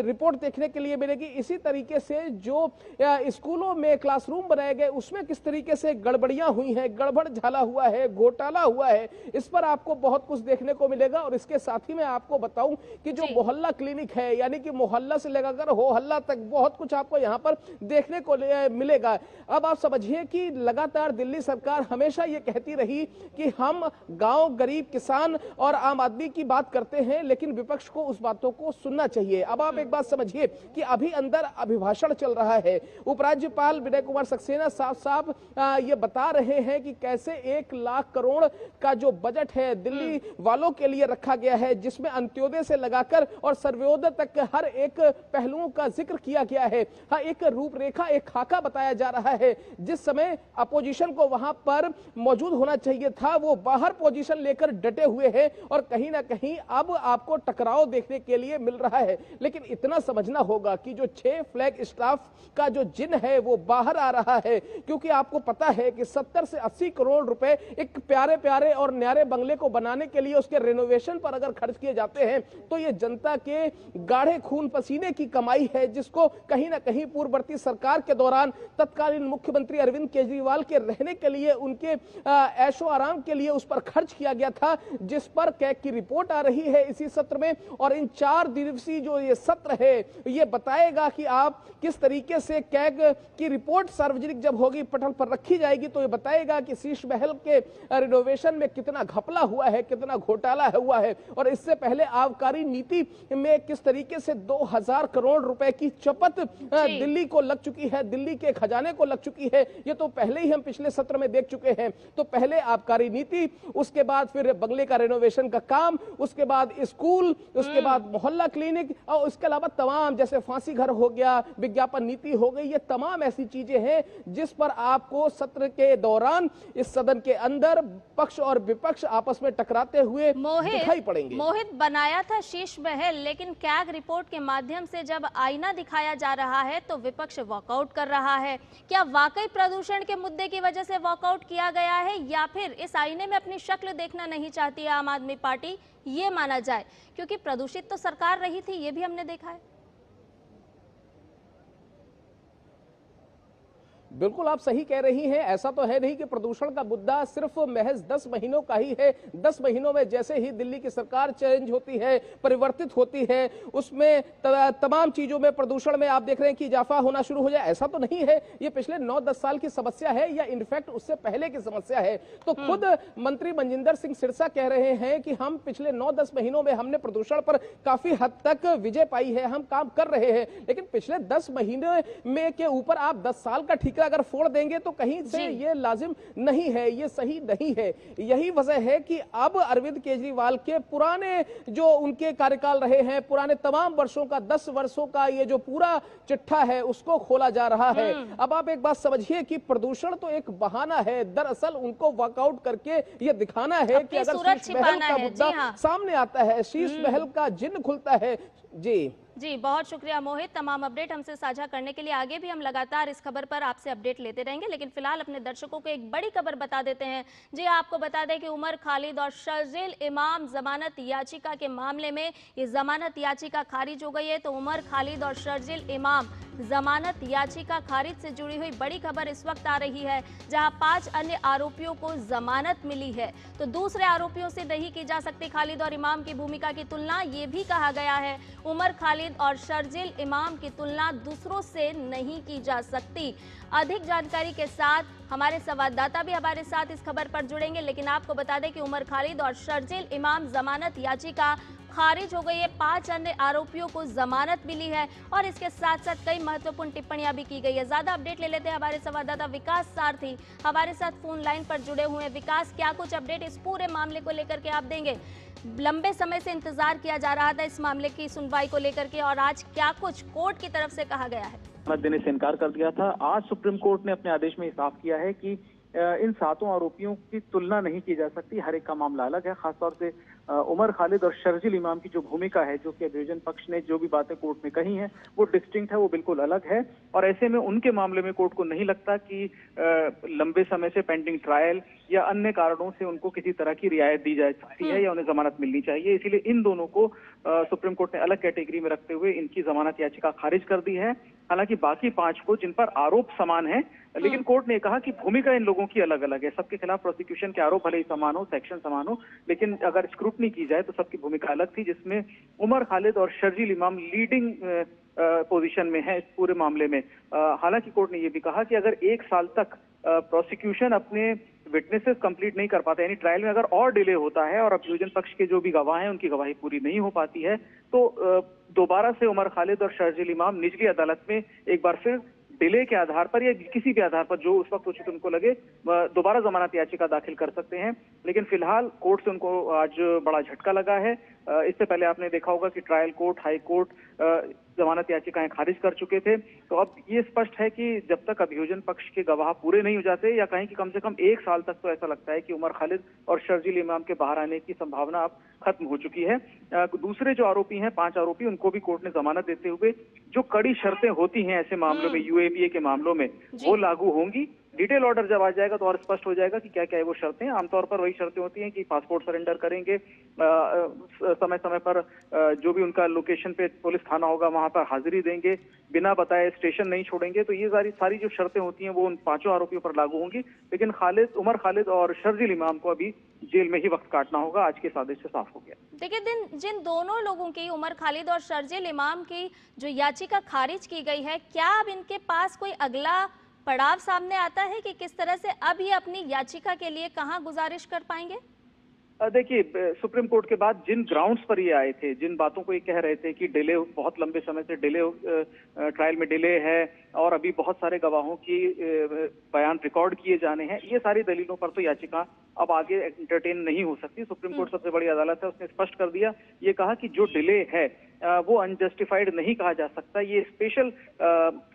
रिपोर्ट देखने के लिए मिलेगी। इसी तरीके से जो स्कूलों में क्लासरूम बनाए गए उसमें किस तरीके से गड़बड़ियां हुई हैं, गड़बड़ झाला हुआ है, घोटाला हुआ है, इस पर आपको बहुत कुछ देखने को मिलेगा। और इसके साथ ही मैं आपको बताऊं कि जो मोहल्ला क्लिनिक है, यानी कि मोहल्ला से लेकर हो हल्ला तक बहुत कुछ आपको यहां पर देखने को मिलेगा। अब आप समझिए कि लगातार दिल्ली सरकार हमेशा ये कहती रही कि हम गांव, गरीब, किसान और आम आदमी की बात करते हैं, लेकिन विपक्ष को उस बातों को सुनना चाहिए। अब आप एक बात समझिए कि अभी अंदर अभिभाषण चल रहा है। उपराज्यपाल विनय कुमार सक्सेना साफ ये बता रहे हैं कि कैसे 1 लाख करोड़ का जो बजट है दिल्ली वालों के लिए रखा गया है, जिसमें अंत्योदय से लगाकर और सर्वोदय तक हर एक पहलुओं का जिक्र किया गया है। हाँ, एक रूपरेखा, एक खाका बताया जा रहा है। जिस समय अपोजिशन को वहां पर मौजूद होना चाहिए था, वो बाहर पोजीशन लेकर डटे हुए हैं और कहीं ना कहीं अब आपको टकराव देखने के लिए मिल रहा है। लेकिन इतना समझना होगा कि जो 6 फ्लैग स्टाफ का जो जिन है वो बाहर आ रहा है, क्योंकि आपको पता है कि 70 से 80 करोड़ रुपए एक प्यारे प्यारे और न्यारे बंगले को बनाने के लिए, उसके रेनोवेशन पर अगर खर्च किए जाते हैं तो ये जनता के गाढ़े खून पसीने की कमाई है, जिसको कहीं ना कहीं पूर्ववर्ती सरकार के दौरान तत्कालीन मुख्यमंत्री अरविंद केजरीवाल के रहने के लिए, उनके ऐशो आराम के लिए उस पर खर्च किया गया था, जिस पर कैग की रिपोर्ट आ रही है इसी सत्र में। और इन 4 दिवसीय जो ये सत्र है ये बताएगा कि आप किस तरीके से कैग की रिपोर्ट सार्वजनिक जब होगी, पटल पर रखी जाएगी, तो ये बताएगा कि शीश महल के रिनोवेशन में कितना घपला हुआ है, कितना घोटाला हुआ है। और इससे पहले आबकारी नीति में किस तरीके से 2000 करोड़ रुपए की चपत दिल्ली को लग चुकी है, दिल्ली के खजाने को लग चुकी है। ये तो पहले ही हम पिछले सत्र में देख चुके हैं। तो पहले आबकारी नीति, उसके बाद फिर बंगले का रेनोवेशन का काम, उसके बाद स्कूल, उसके बाद मोहल्ला क्लिनिक, और उसके अलावा तमाम जैसे फांसी घर हो गया, विज्ञापन नीति हो गई। ये तमाम ऐसी चीजें हैं जिस पर आपको सत्र के दौरान इस सदन के अंदर पक्ष और विपक्ष आपस में टकराते हुए दिखाई पड़ेंगे। मोहित, बनाया था शीश महल, लेकिन कैग रिपोर्ट के माध्यम से जब आईना दिखाया जा रहा है तो विपक्ष वॉकआउट कर रहा है। क्या वाकई प्रदूषण के मुद्दे की वजह से वॉकआउट किया गया है, या फिर इस आईने में अपनी शक्ल देखना नहीं चाहती है आम आदमी पार्टी, ये माना जाए? क्योंकि प्रदूषित तो सरकार रही थी, ये भी हमने देखा है। बिल्कुल आप सही कह रही हैं। ऐसा तो है नहीं कि प्रदूषण का मुद्दा सिर्फ महज 10 महीनों का ही है। 10 महीनों में जैसे ही दिल्ली की सरकार चेंज होती है, परिवर्तित होती है, उसमें तमाम चीजों में, प्रदूषण में आप देख रहे हैं कि इजाफा होना शुरू हो जाए, ऐसा तो नहीं है। ये पिछले 9-10 साल की समस्या है, या इनफैक्ट उससे पहले की समस्या है। तो खुद मंत्री मनजिंदर सिंह सिरसा कह रहे हैं कि हम पिछले 9-10 महीनों में हमने प्रदूषण पर काफी हद तक विजय पाई है, हम काम कर रहे हैं। लेकिन पिछले 10 महीने में के ऊपर आप 10 साल का ठिकाना फाइल अगर फोड़ देंगे तो कहीं से ये लाजिम नहीं है, ये सही नहीं है। यही वजह है कि अब अरविंद केजरीवाल के पुराने जो उनके कार्यकाल रहे हैं, पुराने तमाम वर्षों का 10 वर्षों का ये जो पूरा चिट्ठा है उसको खोला जा रहा है। अब आप एक बात समझिए कि प्रदूषण तो एक बहाना है, दरअसल उनको वर्कआउट करके ये दिखाना है कि अगर शीश महल का मुद्दा सामने आता है, शीश महल का जिन्न खुलता है। जी बहुत शुक्रिया मोहित, तमाम अपडेट हमसे साझा करने के लिए। आगे भी हम लगातार इस खबर पर आपसे अपडेट लेते रहेंगे, लेकिन फिलहाल अपने दर्शकों को एक बड़ी खबर बता देते हैं। जी आपको बता दें कि उमर खालिद और शर्जील इमाम जमानत याचिका के मामले में ये जमानत याचिका खारिज हो गई है। तो उमर खालिद और शर्जील इमाम जमानत याचिका खारिज से जुड़ी हुई बड़ी खबर इस वक्त आ रही है, जहां 5 अन्य आरोपियों को जमानत मिली है। तो दूसरे आरोपियों से नहीं की जा सकती खालिद और इमाम की भूमिका की तुलना, ये भी कहा गया है। उमर खालिद और शर्जील इमाम की तुलना दूसरों से नहीं की जा सकती। अधिक जानकारी के साथ हमारे संवाददाता भी हमारे साथ इस खबर पर जुड़ेंगे, लेकिन आपको बता दें कि उमर खालिद और शर्जील इमाम जमानत याचिका खारिज हो गई है। 5 अन्य आरोपियों को जमानत मिली है और इसके साथ साथ कई महत्वपूर्ण टिप्पणियां भी की गई है। ज्यादा अपडेट ले लेते हैं, हमारे संवाददाता विकास सारथी हमारे साथ फोन लाइन पर जुड़े हुए हैं। विकास, क्या कुछ अपडेट इस पूरे मामले को लेकर के आप देंगे? लंबे समय से इंतजार किया जा रहा था इस मामले की सुनवाई को लेकर के, और आज क्या कुछ कोर्ट की तरफ से कहा गया है? देने से इनकार कर दिया था। आज सुप्रीम कोर्ट ने अपने आदेश में साफ किया है कि इन 7 आरोपियों की तुलना नहीं की जा सकती, हर एक का मामला अलग है। खासतौर से उमर खालिद और शर्जील इमाम की जो भूमिका है, जो कि अभियोजन पक्ष ने जो भी बातें कोर्ट में कही हैं, वो डिस्टिंक्ट है, वो बिल्कुल अलग है। और ऐसे में उनके मामले में कोर्ट को नहीं लगता कि लंबे समय से पेंडिंग ट्रायल या अन्य कारणों से उनको किसी तरह की रियायत दी जा सकती है या उन्हें जमानत मिलनी चाहिए। इसीलिए इन दोनों को सुप्रीम कोर्ट ने अलग कैटेगरी में रखते हुए इनकी जमानत याचिका खारिज कर दी है। हालांकि बाकी 5 को, जिन पर आरोप समान है, लेकिन कोर्ट ने कहा कि भूमिका इन लोगों की अलग अलग है। सबके खिलाफ प्रोसिक्यूशन के आरोप भले ही समान हो, सेक्शन समान हो, लेकिन अगर स्क्रूटनी की जाए तो सबकी भूमिका अलग थी, जिसमें उमर खालिद और शर्जील इमाम लीडिंग पोजीशन में है इस पूरे मामले में। हालांकि कोर्ट ने यह भी कहा कि अगर 1 साल तक प्रोसिक्यूशन अपने विटनेसेस कंप्लीट नहीं कर पाता, यानी ट्रायल में अगर और डिले होता है और अभियोजन पक्ष के जो भी गवाह हैं उनकी गवाही पूरी नहीं हो पाती है, तो दोबारा से उमर खालिद और शर्जील इमाम निचली अदालत में एक बार फिर डिले के आधार पर या किसी भी आधार पर जो उस वक्त उचित उनको लगे दोबारा जमानत याचिका दाखिल कर सकते हैं। लेकिन फिलहाल कोर्ट से उनको आज बड़ा झटका लगा है। इससे पहले आपने देखा होगा कि ट्रायल कोर्ट, हाई कोर्ट जमानत याचिकाएं खारिज कर चुके थे। तो अब ये स्पष्ट है कि जब तक अभियोजन पक्ष के गवाह पूरे नहीं हो जाते, या कहीं कि कम से कम 1 साल तक, तो ऐसा लगता है कि उमर खालिद और शर्जील इमाम के बाहर आने की संभावना अब खत्म हो चुकी है। दूसरे जो आरोपी हैं, 5 आरोपी, उनको भी कोर्ट ने जमानत देते हुए जो कड़ी शर्तें होती हैं ऐसे मामलों में, यूएपीए के मामलों में, वो लागू होंगी। डिटेल ऑर्डर जब आ जाएगा तो और स्पष्ट हो जाएगा कि क्या क्या है वो शर्तें। आमतौर पर वही शर्तें होती हैं कि पासपोर्ट सरेंडर करेंगे, समय समय पर जो भी उनका लोकेशन पे पुलिस थाना होगा वहां पर हाजिरी देंगे, बिना बताए स्टेशन नहीं छोड़ेंगे। तो ये सारी जो शर्तें होती हैं वो उन 5 आरोपियों पर लागू होंगी। लेकिन उमर खालिद और शर्जील इमाम को अभी जेल में ही वक्त काटना होगा। आज के इस आदेश से साफ हो गया। देखिए, जिन दोनों लोगों की, उमर खालिद और शर्जील इमाम की जो याचिका खारिज की गई है, क्या अब इनके पास कोई अगला पड़ाव सामने आता है कि किस तरह से अब ये अपनी याचिका के लिए कहां गुजारिश कर पाएंगे? देखिए, सुप्रीम कोर्ट के बाद जिन ग्राउंड्स पर ये आए थे, जिन बातों को ये कह रहे थे कि डिले, बहुत लंबे समय से डिले, ट्रायल में डिले है और अभी बहुत सारे गवाहों की बयान रिकॉर्ड किए जाने हैं, ये सारी दलीलों पर तो याचिका अब आगे एंटरटेन नहीं हो सकती। सुप्रीम कोर्ट सबसे बड़ी अदालत है, उसने स्पष्ट कर दिया, ये कहा कि जो डिले है वो अनजस्टिफाइड नहीं कहा जा सकता। ये स्पेशल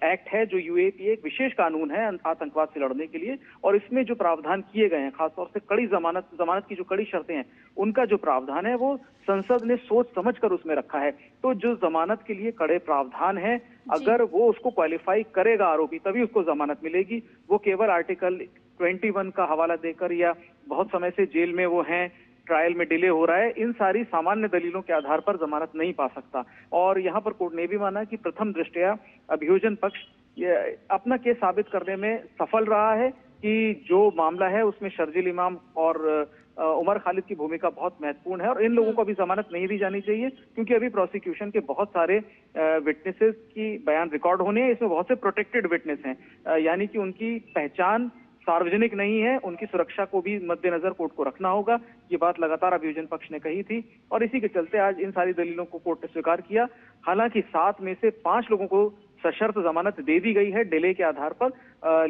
एक्ट है, जो यूएपीए एक विशेष कानून है आतंकवाद से लड़ने के लिए, और इसमें जो प्रावधान किए गए हैं, खासतौर से कड़ी जमानत की जो कड़ी शर्तें हैं, उनका जो प्रावधान है वो संसद ने सोच समझकर उसमें रखा है। तो जो जमानत के लिए कड़े प्रावधान है, अगर वो उसको क्वालिफाई करेगा आरोपी, तभी उसको जमानत मिलेगी। वो केवल आर्टिकल 21 का हवाला देकर या बहुत समय से जेल में वो हैं, ट्रायल में डिले हो रहा है, इन सारी सामान्य दलीलों के आधार पर जमानत नहीं पा सकता। और यहाँ पर कोर्ट ने भी माना कि प्रथम दृष्टया अभियोजन पक्ष अपना केस साबित करने में सफल रहा है कि जो मामला है उसमें शर्जील इमाम और उमर खालिद की भूमिका बहुत महत्वपूर्ण है और इन लोगों को अभी जमानत नहीं दी जानी चाहिए, क्योंकि अभी प्रोसिक्यूशन के बहुत सारे विटनेसेस की बयान रिकॉर्ड होने हैं। इसमें बहुत से प्रोटेक्टेड विटनेस हैं, यानी कि उनकी पहचान सार्वजनिक नहीं है, उनकी सुरक्षा को भी मद्देनजर कोर्ट को रखना होगा। ये बात लगातार अभियोजन पक्ष ने कही थी और इसी के चलते आज इन सारी दलीलों को कोर्ट ने स्वीकार किया। हालांकि 7 में से 5 लोगों को सशर्त जमानत दे दी गई है डिले के आधार पर,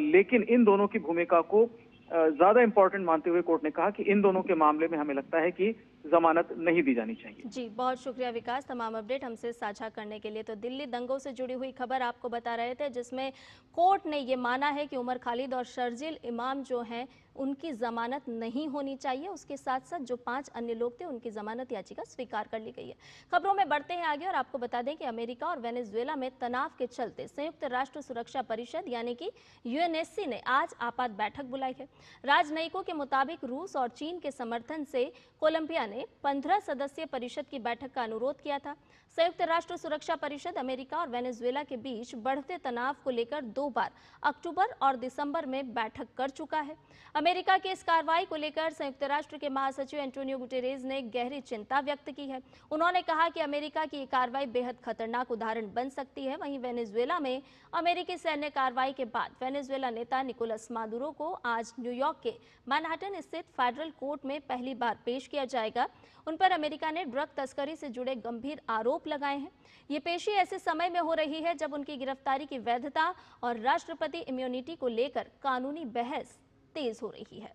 लेकिन इन दोनों की भूमिका को ज्यादा इंपॉर्टेंट मानते हुए कोर्ट ने कहा कि इन दोनों के मामले में हमें लगता है कि जमानत नहीं दी जानी चाहिए। जी, बहुत शुक्रिया विकास तमाम अपडेट हमसे साझा करने के लिए। तो दिल्ली दंगों से जुड़ी हुई खबर आपको बता रहे थे, जिसमें कोर्ट ने ये माना है कि उमर खालिद और शर्जिल इमाम जो हैं उनकी जमानत नहीं होनी चाहिए। उसके साथ साथ जो 5 अन्य लोग थे उनकी जमानत याचिका स्वीकार कर ली गई है। खबरों में बढ़ते हैं आगे और आपको बता दें कि अमेरिका और वेनेजुएला में तनाव के चलते संयुक्त राष्ट्र सुरक्षा परिषद यानी कि यूएनएससी ने आज आपात बैठक बुलाई है। राजनयिकों के मुताबिक रूस और चीन के समर्थन से कोलंबिया ने 15 सदस्यीय परिषद की बैठक का अनुरोध किया था। संयुक्त राष्ट्र सुरक्षा परिषद अमेरिका और वेनेजुएला के बीच बढ़ते तनाव को लेकर 2 बार अक्टूबर और दिसंबर में बैठक कर चुका है। अमेरिका की इस कार्रवाई को लेकर संयुक्त राष्ट्र के महासचिव एंटोनियो गुटेरेस ने गहरी चिंता व्यक्त की है। उन्होंने कहा कि अमेरिका की ये कार्रवाई बेहद खतरनाक उदाहरण बन सकती है। वहीं वेनेजुएला में अमेरिकी सैन्य कार्रवाई के बाद वेनेजुएला नेता निकोलस मादुरो को आज न्यूयॉर्क के मैनहट्टन स्थित फेडरल कोर्ट में पहली बार पेश किया जाएगा। उन पर अमेरिका ने ड्रग तस्करी से जुड़े गंभीर आरोप लगाए हैं। ये पेशी ऐसे समय में हो रही है जब उनकी गिरफ्तारी की वैधता और राष्ट्रपति इम्यूनिटी को लेकर कानूनी बहस तेज हो रही है।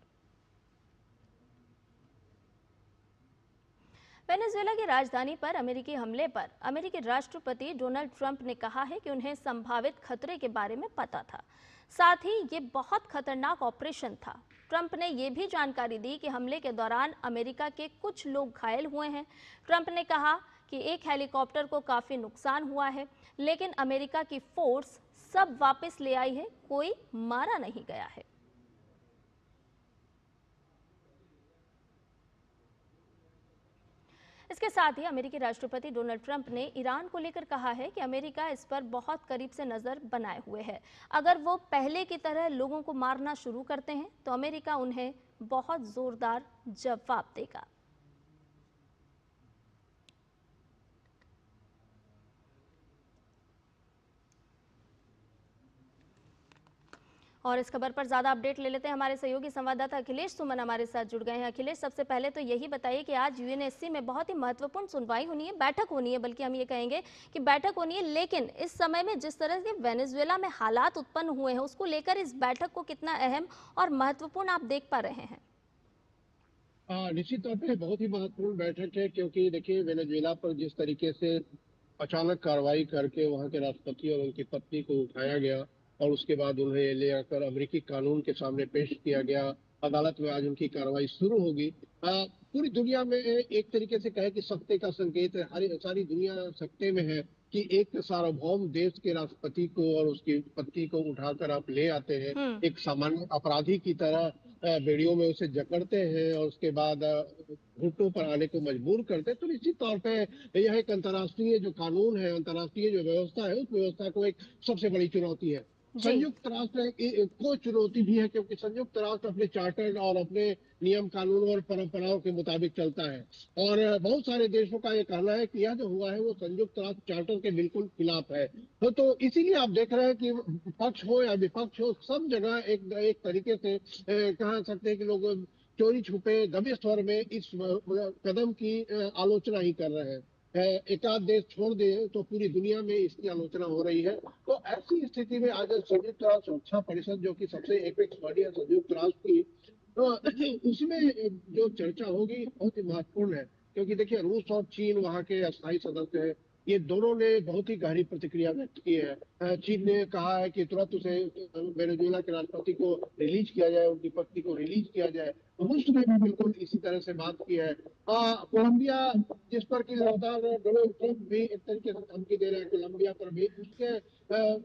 वेनेजुएला की राजधानी पर अमेरिकी हमले पर अमेरिकी राष्ट्रपति डोनाल्ड ट्रंप ने कहा है कि उन्हें संभावित खतरे के बारे में पता था, साथ ही ये बहुत खतरनाक ऑपरेशन था। ट्रंप ने यह भी जानकारी दी कि हमले के दौरान अमेरिका के कुछ लोग घायल हुए हैं। ट्रंप ने कहा कि एक हेलीकॉप्टर को काफी नुकसान हुआ है, लेकिन अमेरिका की फोर्स सब वापस ले आई है, कोई मारा नहीं गया है। इसके साथ ही अमेरिकी राष्ट्रपति डोनाल्ड ट्रंप ने ईरान को लेकर कहा है कि अमेरिका इस पर बहुत करीब से नजर बनाए हुए है। अगर वो पहले की तरह लोगों को मारना शुरू करते हैं तो अमेरिका उन्हें बहुत जोरदार जवाब देगा। और इस खबर पर ज्यादा अपडेट ले लेते हैं। हमारे सहयोगी संवाददाता अखिलेश सुमन हमारे साथ जुड़ गए हैं। अखिलेश, सबसे पहले तो यही बताइए कि आज यूएनएससी में बहुत ही महत्वपूर्ण सुनवाई होनी है, बैठक होनी है, बल्कि हम ये कहेंगे कि बैठक होनी है, लेकिन इस समय में जिस तरह से वेनेजुएला में हालात उत्पन्न हुए हैं उसको लेकर इस बैठक को कितना अहम और महत्वपूर्ण आप देख पा रहे हैं? निश्चित तौर पे बहुत ही महत्वपूर्ण बैठक है, क्योंकि देखिए वेनेजुएला पर जिस तरीके से अचानक कार्रवाई करके वहां के राष्ट्रपति और उनकी पत्नी को उठाया गया और उसके बाद उन्हें ले आकर अमेरिकी कानून के सामने पेश किया गया, अदालत में आज उनकी कार्रवाई शुरू होगी। पूरी दुनिया में एक तरीके से कहे कि सत्ते का संकेत है, सारी दुनिया सत्ते में है कि एक सार्वभौम देश के राष्ट्रपति को और उसकी पत्नी को उठाकर आप ले आते हैं, एक सामान्य अपराधी की तरह बेड़ियों में उसे जकड़ते हैं और उसके बाद घुटनों पर आने को मजबूर करते हैं। तो निश्चित तौर पे यह एक अंतर्राष्ट्रीय जो कानून है, अंतर्राष्ट्रीय जो व्यवस्था है, उस व्यवस्था को एक सबसे बड़ी चुनौती है। संयुक्त राष्ट्र को चुनौती भी है, क्योंकि संयुक्त राष्ट्र अपने चार्टर और अपने नियम कानून और परंपराओं के मुताबिक चलता है और बहुत सारे देशों का ये कहना है कि यह जो हुआ है वो संयुक्त राष्ट्र चार्टर के बिल्कुल खिलाफ है। तो इसीलिए आप देख रहे हैं कि पक्ष हो या विपक्ष हो, सब जगह एक तरीके से कह सकते हैं कि लोग चोरी छुपे दबे स्वर में इस कदम की आलोचना ही कर रहे हैं। एक आध देश छोड़ दे तो पूरी दुनिया में इसकी आलोचना हो रही है। तो ऐसी स्थिति में आज संयुक्त राष्ट्र सुरक्षा परिषद, जो कि सबसे एपेक्स बॉडी है संयुक्त राष्ट्र की, तो उसमें जो चर्चा होगी बहुत ही महत्वपूर्ण है, क्योंकि देखिए रूस और चीन वहाँ के अस्थायी सदस्य हैं। ये दोनों ने बहुत ही गहरी प्रतिक्रिया व्यक्त की है। चीन ने कहा है कि तुरंत उसे वेनेजुएला के राष्ट्रपति को रिलीज किया जाए, उनकी पत्नी को रिलीज किया जाए। रूस ने भी बिल्कुल इसी तरह से बात की है। कोलंबिया, जिस पर कि लगातार डोनाल्ड ट्रंप भी एक तरीके से धमकी दे रहे हैं, कोलंबिया पर भी उसके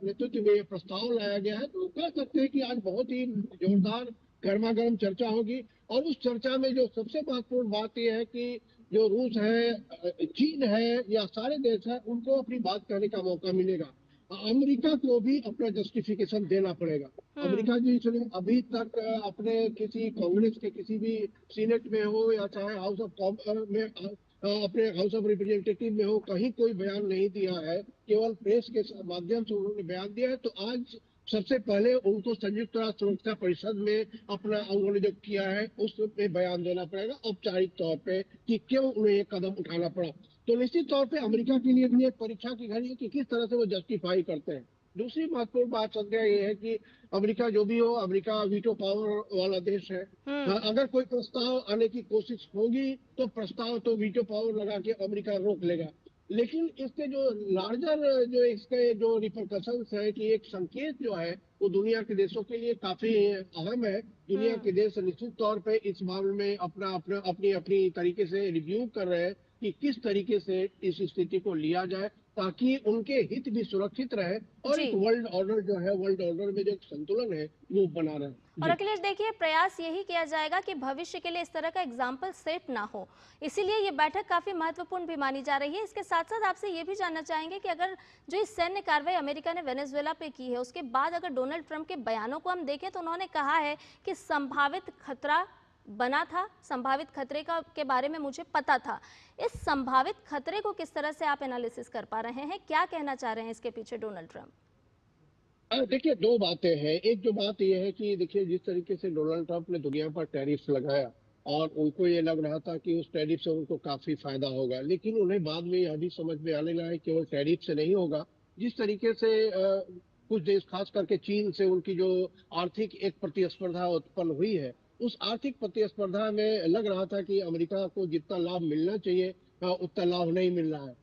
नेतृत्व में प्रस्ताव लाया गया है। तो कह सकते हैं कि आज बहुत ही जोरदार गर्मा गर्म चर्चा होगी और उस चर्चा में जो सबसे महत्वपूर्ण बात यह है कि जो रूस है, चीन है या सारे देश है, उनको अपनी बात कहने का मौका मिलेगा। अमेरिका को भी अपना जस्टिफिकेशन देना पड़ेगा। अमेरिका जी अभी तक अपने किसी कांग्रेस के किसी भी सीनेट में हो या चाहे हाउस ऑफ में अपने हाउस ऑफ रिप्रेजेंटेटिव में हो, कहीं कोई बयान नहीं दिया है, केवल प्रेस के माध्यम से उन्होंने बयान दिया है। तो आज सबसे पहले उनको संयुक्त राष्ट्र सुरक्षा परिषद में अपना उन्होंने जो किया है उसमें बयान देना पड़ेगा औपचारिक तौर पे कि क्यों उन्हें ये कदम उठाना पड़ा। तो निश्चित तौर पे अमेरिका के लिए भी एक परीक्षा की घड़ी है कि किस तरह से वो जस्टिफाई करते हैं। दूसरी महत्वपूर्ण बात संख्या ये है कि अमेरिका जो भी हो, अमेरिका वीटो पावर वाला देश है। अगर कोई प्रस्ताव आने की कोशिश होगी तो प्रस्ताव तो वीटो पावर लगा के अमेरिका रोक लेगा। लेकिन इसके जो लार्जर जो इसके जो रिपरकशंस है कि एक संकेत जो है वो दुनिया के देशों के लिए काफी अहम है। दुनिया के देश निश्चित तौर पे इस मामले में अपनी अपनी तरीके से रिव्यू कर रहे हैं कि किस तरीके से इस स्थिति को लिया जाए ताकि उनके हित भी सुरक्षित रहे और एक वर्ल्ड ऑर्डर जो है, वर्ल्ड ऑर्डर में जो एक संतुलन है वो बना रहे। और अखिलेश देखिए, प्रयास यही किया जाएगा कि भविष्य के लिए इस तरह का एग्जाम्पल सेट ना हो, इसीलिए ये बैठक काफी महत्वपूर्ण भी मानी जा रही है। इसके साथ साथ आपसे ये भी जानना चाहेंगे कि अगर जो इस सैन्य कार्रवाई अमेरिका ने वेनेजुएला पे की है उसके बाद अगर डोनाल्ड ट्रंप के बयानों को हम देखें तो उन्होंने कहा है कि संभावित खतरा बना था, संभावित खतरे के बारे में मुझे पता था। इस संभावित खतरे को किस तरह से आप एनालिसिस कर पा रहे हैं, क्या कहना चाह रहे हैं इसके पीछे डोनाल्ड ट्रंप? देखिए, दो बातें हैं। एक जो बात यह है कि देखिए जिस तरीके से डोनाल्ड ट्रंप ने दुनिया पर टैरिफ लगाया और उनको ये लग रहा था कि उस टैरिफ से उनको काफी फायदा होगा, लेकिन उन्हें बाद में यह भी समझ में आने लगा है केवल टैरिफ से नहीं होगा। जिस तरीके से कुछ देश खास करके चीन से उनकी जो आर्थिक एक प्रतिस्पर्धा उत्पन्न हुई है, उस आर्थिक प्रतिस्पर्धा में लग रहा था कि अमेरिका को जितना लाभ मिलना चाहिए उतना लाभ नहीं मिल रहा है।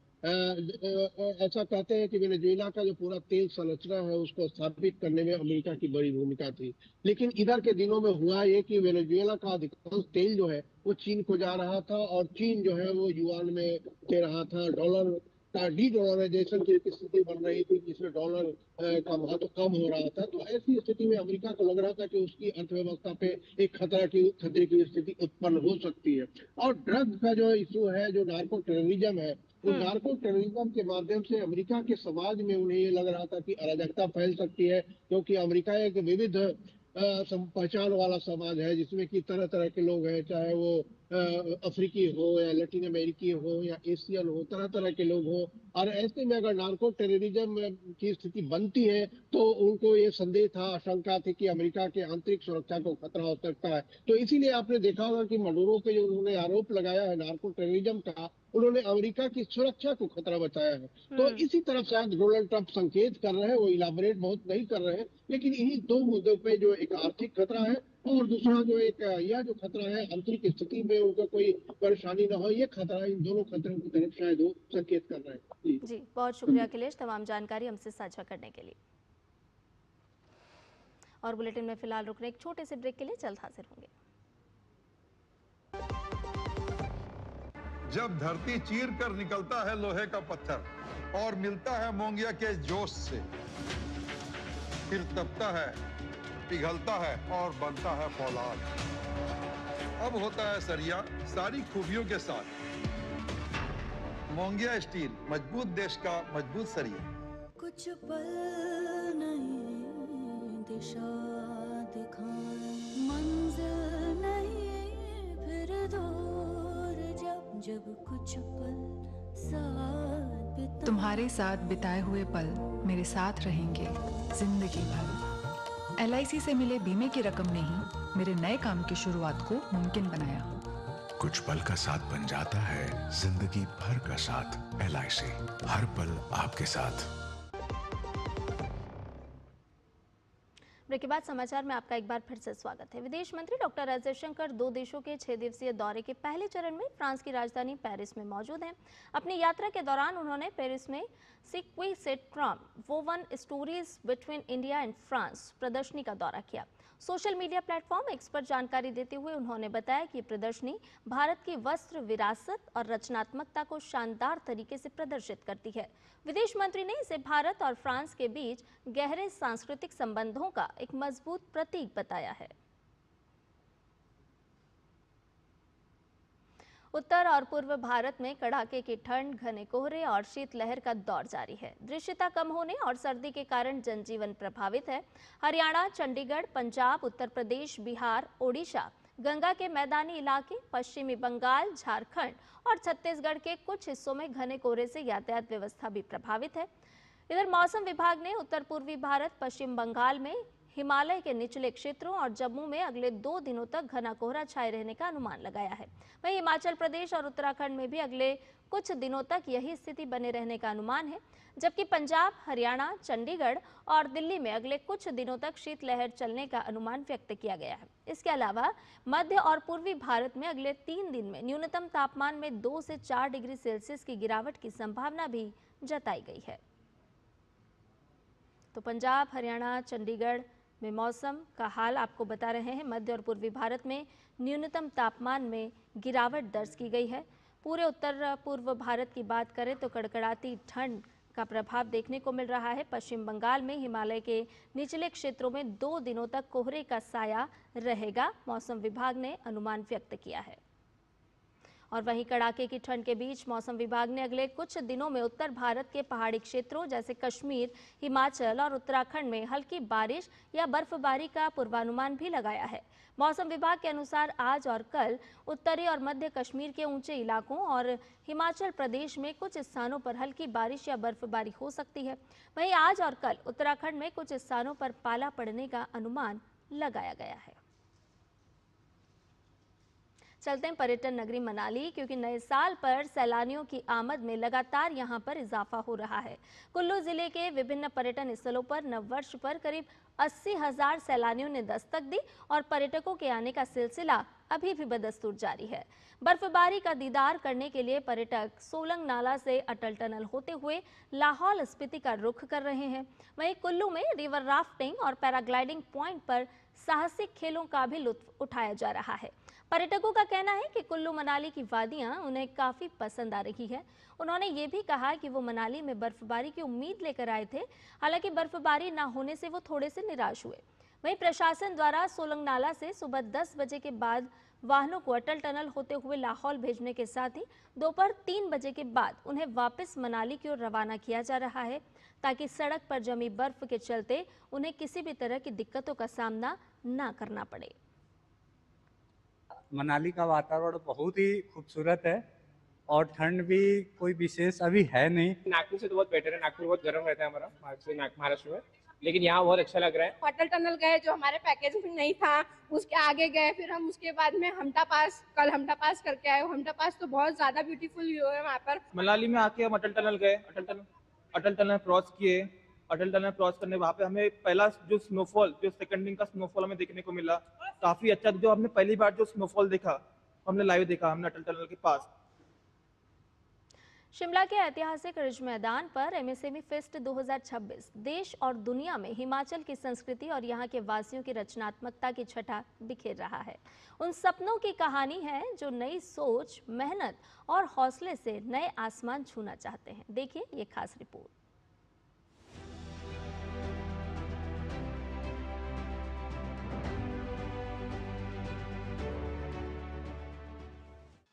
ऐसा कहते हैं कि वेनेजुएला का जो पूरा तेल संरचना है उसको स्थापित करने में अमेरिका की बड़ी भूमिका थी, लेकिन इधर के दिनों में हुआ ये कि वेनेजुएला का अधिकांश तेल जो है वो चीन को जा रहा था और चीन जो है वो युआन में दे रहा था। डॉलर का डॉलराइजेशन की स्थिति बन रही थी जिसमें डॉलर का महत्व कम हो रहा था। तो ऐसी स्थिति में अमेरिका को लग रहा था कि उसकी अर्थव्यवस्था पे एक खतरे की स्थिति उत्पन्न हो सकती है। और ड्रग का जो इशू है, जो नार्को टेररिज्म है, उस नार्को टेररिज्म के माध्यम से अमेरिका के समाज में उन्हें ये लग रहा था कि अराजकता फैल सकती है, क्योंकि अमेरिका एक विविध पहचान वाला समाज है जिसमें कि तरह तरह के लोग हैं, चाहे वो अफ्रीकी हो या लैटिन अमेरिकी हो या एशियन हो, तरह तरह के लोग हो। और ऐसे में अगर नार्को टेररिज्म की स्थिति बनती है तो उनको ये संदेह था, आशंका थी कि अमेरिका के आंतरिक सुरक्षा को खतरा हो सकता है। तो इसीलिए आपने देखा होगा कि मडूरो पे जो उन्होंने आरोप लगाया है नार्को टेररिज्म का, उन्होंने अमेरिका की सुरक्षा को खतरा बताया है। तो इसी तरफ शायद डोनाल्ड ट्रंप संकेत कर रहे हैं, वो इलाबोरेट बहुत नहीं कर रहे हैं, लेकिन इन्हीं दो मुद्दों पे जो एक आर्थिक खतरा है और दूसरा जो एक यह जो खतरा है आंतरिक स्थिति में उनको कोई परेशानी न हो, ये खतरा, इन दोनों खतरों की तरफ शायद वो संकेत कर रहे हैं। जी, बहुत शुक्रिया अखिलेश तमाम जानकारी हमसे साझा करने के लिए। और बुलेटिन में फिलहाल रुकने एक छोटे से ब्रेक के लिए जल्द हाजिर होंगे। जब धरती चीर कर निकलता है लोहे का पत्थर और मिलता है मोंगिया के जोश से, फिर तपता है, पिघलता है और बनता है फौलाद। अब होता है सरिया सारी खूबियों के साथ। मोंगिया स्टील, मजबूत देश का मजबूत सरिया। कुछ पल नहीं दिशा दिखाए, मंजिल नहीं फिर दूर, जब कुछ पल साथ बिताए। तुम्हारे साथ बिताए हुए पल मेरे साथ रहेंगे जिंदगी भर। LIC से मिले बीमे की रकम ने ही मेरे नए काम की शुरुआत को मुमकिन बनाया। कुछ पल का साथ बन जाता है जिंदगी भर का साथ। LIC, हर पल आपके साथ। ब्रेक के बाद समाचार में आपका एक बार फिर से स्वागत है। विदेश मंत्री डॉक्टर एस जयशंकर 2 देशों के 6 दिवसीय दौरे के पहले चरण में फ्रांस की राजधानी पेरिस में मौजूद हैं। अपनी यात्रा के दौरान उन्होंने पेरिस में सिक्वी सेट ट्राम woven stories between India and France प्रदर्शनी का दौरा किया। सोशल मीडिया प्लेटफॉर्म एक्स पर जानकारी देते हुए उन्होंने बताया कि प्रदर्शनी भारत की वस्त्र विरासत और रचनात्मकता को शानदार तरीके से प्रदर्शित करती है। विदेश मंत्री ने इसे भारत और फ्रांस के बीच गहरे सांस्कृतिक संबंधों का एक मजबूत प्रतीक बताया है। उत्तर और पूर्व भारत में कड़ाके की ठंड, घने कोहरे और शीतलहर का दौर जारी है। दृश्यता कम होने और सर्दी के कारण जनजीवन प्रभावित है। हरियाणा, चंडीगढ़, पंजाब, उत्तर प्रदेश, बिहार, ओडिशा, गंगा के मैदानी इलाके, पश्चिमी बंगाल, झारखंड और छत्तीसगढ़ के कुछ हिस्सों में घने कोहरे से यातायात व्यवस्था भी प्रभावित है। इधर मौसम विभाग ने उत्तर पूर्वी भारत, पश्चिम बंगाल में हिमालय के निचले क्षेत्रों और जम्मू में अगले 2 दिनों तक घना कोहरा छाए रहने का अनुमान लगाया है। वहीं हिमाचल प्रदेश और उत्तराखंड में भी अगले कुछ दिनों तक यही स्थिति बने रहने का अनुमान है, जबकि पंजाब, हरियाणा, चंडीगढ़ और दिल्ली में अगले कुछ दिनों तक शीतलहर चलने का अनुमान व्यक्त किया गया है। इसके अलावा मध्य और पूर्वी भारत में अगले 3 दिन में न्यूनतम तापमान में 2 से 4 डिग्री सेल्सियस की गिरावट की संभावना भी जताई गई है। तो पंजाब, हरियाणा, चंडीगढ़ में मौसम का हाल आपको बता रहे हैं। मध्य और पूर्वी भारत में न्यूनतम तापमान में गिरावट दर्ज की गई है। पूरे उत्तर पूर्व भारत की बात करें तो कड़कड़ाती ठंड का प्रभाव देखने को मिल रहा है। पश्चिम बंगाल में हिमालय के निचले क्षेत्रों में 2 दिनों तक कोहरे का साया रहेगा, मौसम विभाग ने अनुमान व्यक्त किया है। और वहीं कड़ाके की ठंड के बीच मौसम विभाग ने अगले कुछ दिनों में उत्तर भारत के पहाड़ी क्षेत्रों जैसे कश्मीर, हिमाचल और उत्तराखंड में हल्की बारिश या बर्फबारी का पूर्वानुमान भी लगाया है। मौसम विभाग के अनुसार आज और कल उत्तरी और मध्य कश्मीर के ऊंचे इलाकों और हिमाचल प्रदेश में कुछ स्थानों पर हल्की बारिश या बर्फबारी हो सकती है। वहीं आज और कल उत्तराखंड में कुछ स्थानों पर पाला पड़ने का अनुमान लगाया गया है। चलते हैं पर्यटन नगरी मनाली, क्योंकि नए साल पर सैलानियों की आमद में लगातार यहां पर इजाफा हो रहा है। कुल्लू जिले के विभिन्न पर्यटन स्थलों पर नववर्ष पर करीब 80,000 सैलानियों ने दस्तक दी और पर्यटकों के आने का सिलसिला अभी भी बदस्तूर जारी है। बर्फबारी का दीदार करने के लिए पर्यटक सोलंग नाला से अटल टनल होते हुए लाहौल स्पीति का रुख कर रहे हैं। वहीं कुल्लू में रिवर राफ्टिंग और पैराग्लाइडिंग पॉइंट पर साहसिक खेलों का भी लुत्फ उठाया जा रहा है। पर्यटकों का कहना है कि कुल्लू मनाली की वादियां उन्हें काफी पसंद आ रही है। उन्होंने ये भी कहा कि वो मनाली में बर्फबारी की उम्मीद लेकर आए थे, हालांकि बर्फबारी न होने से वो थोड़े से निराश हुए। वहीं प्रशासन द्वारा सोलंग नाला से सुबह 10 बजे के बाद वाहनों को अटल टनल होते हुए लाहौल भेजने के साथ ही दोपहर 3 बजे के बाद उन्हें वापस मनाली की ओर रवाना किया जा रहा है, ताकि सड़क पर जमी बर्फ के चलते उन्हें किसी भी तरह की दिक्कतों का सामना न करना पड़े। मनाली का वातावरण बहुत ही खूबसूरत है और ठंड भी कोई विशेष अभी है नहीं। नागपुर से तो बहुत बेटर है, नागपुर बहुत गर्म रहता है हमारा महाराष्ट्र में, लेकिन यहाँ बहुत अच्छा लग रहा है। अटल टनल गए जो हमारे पैकेज में नहीं था, उसके आगे गए, फिर हम उसके बाद में हमटा पास करके आए। हमटा पास तो बहुत ज्यादा ब्यूटीफुल व्यू है वहाँ पर। मनाली में आके हम अटल टनल गए, अटल टनल क्रॉस किए। अटल टनल क्रॉस करने वहाँ पे हमें पहला जो स्नोफॉल, जो सेकंड दिन का स्नोफॉल हमें देखने को मिला, काफी अच्छा। जो हमने पहली बार जो स्नोफॉल देखा, हमने लाइव देखा हमने अटल टनल के पास। शिमला के ऐतिहासिक रिज मैदान पर एमएसएमई फेस्ट 2026 देश और दुनिया में हिमाचल की संस्कृति और यहाँ के वासियों की रचनात्मकता की छटा बिखेर रहा है। उन सपनों की कहानी है जो नई सोच, मेहनत और हौसले से नए आसमान छूना चाहते हैं। देखिए ये खास रिपोर्ट।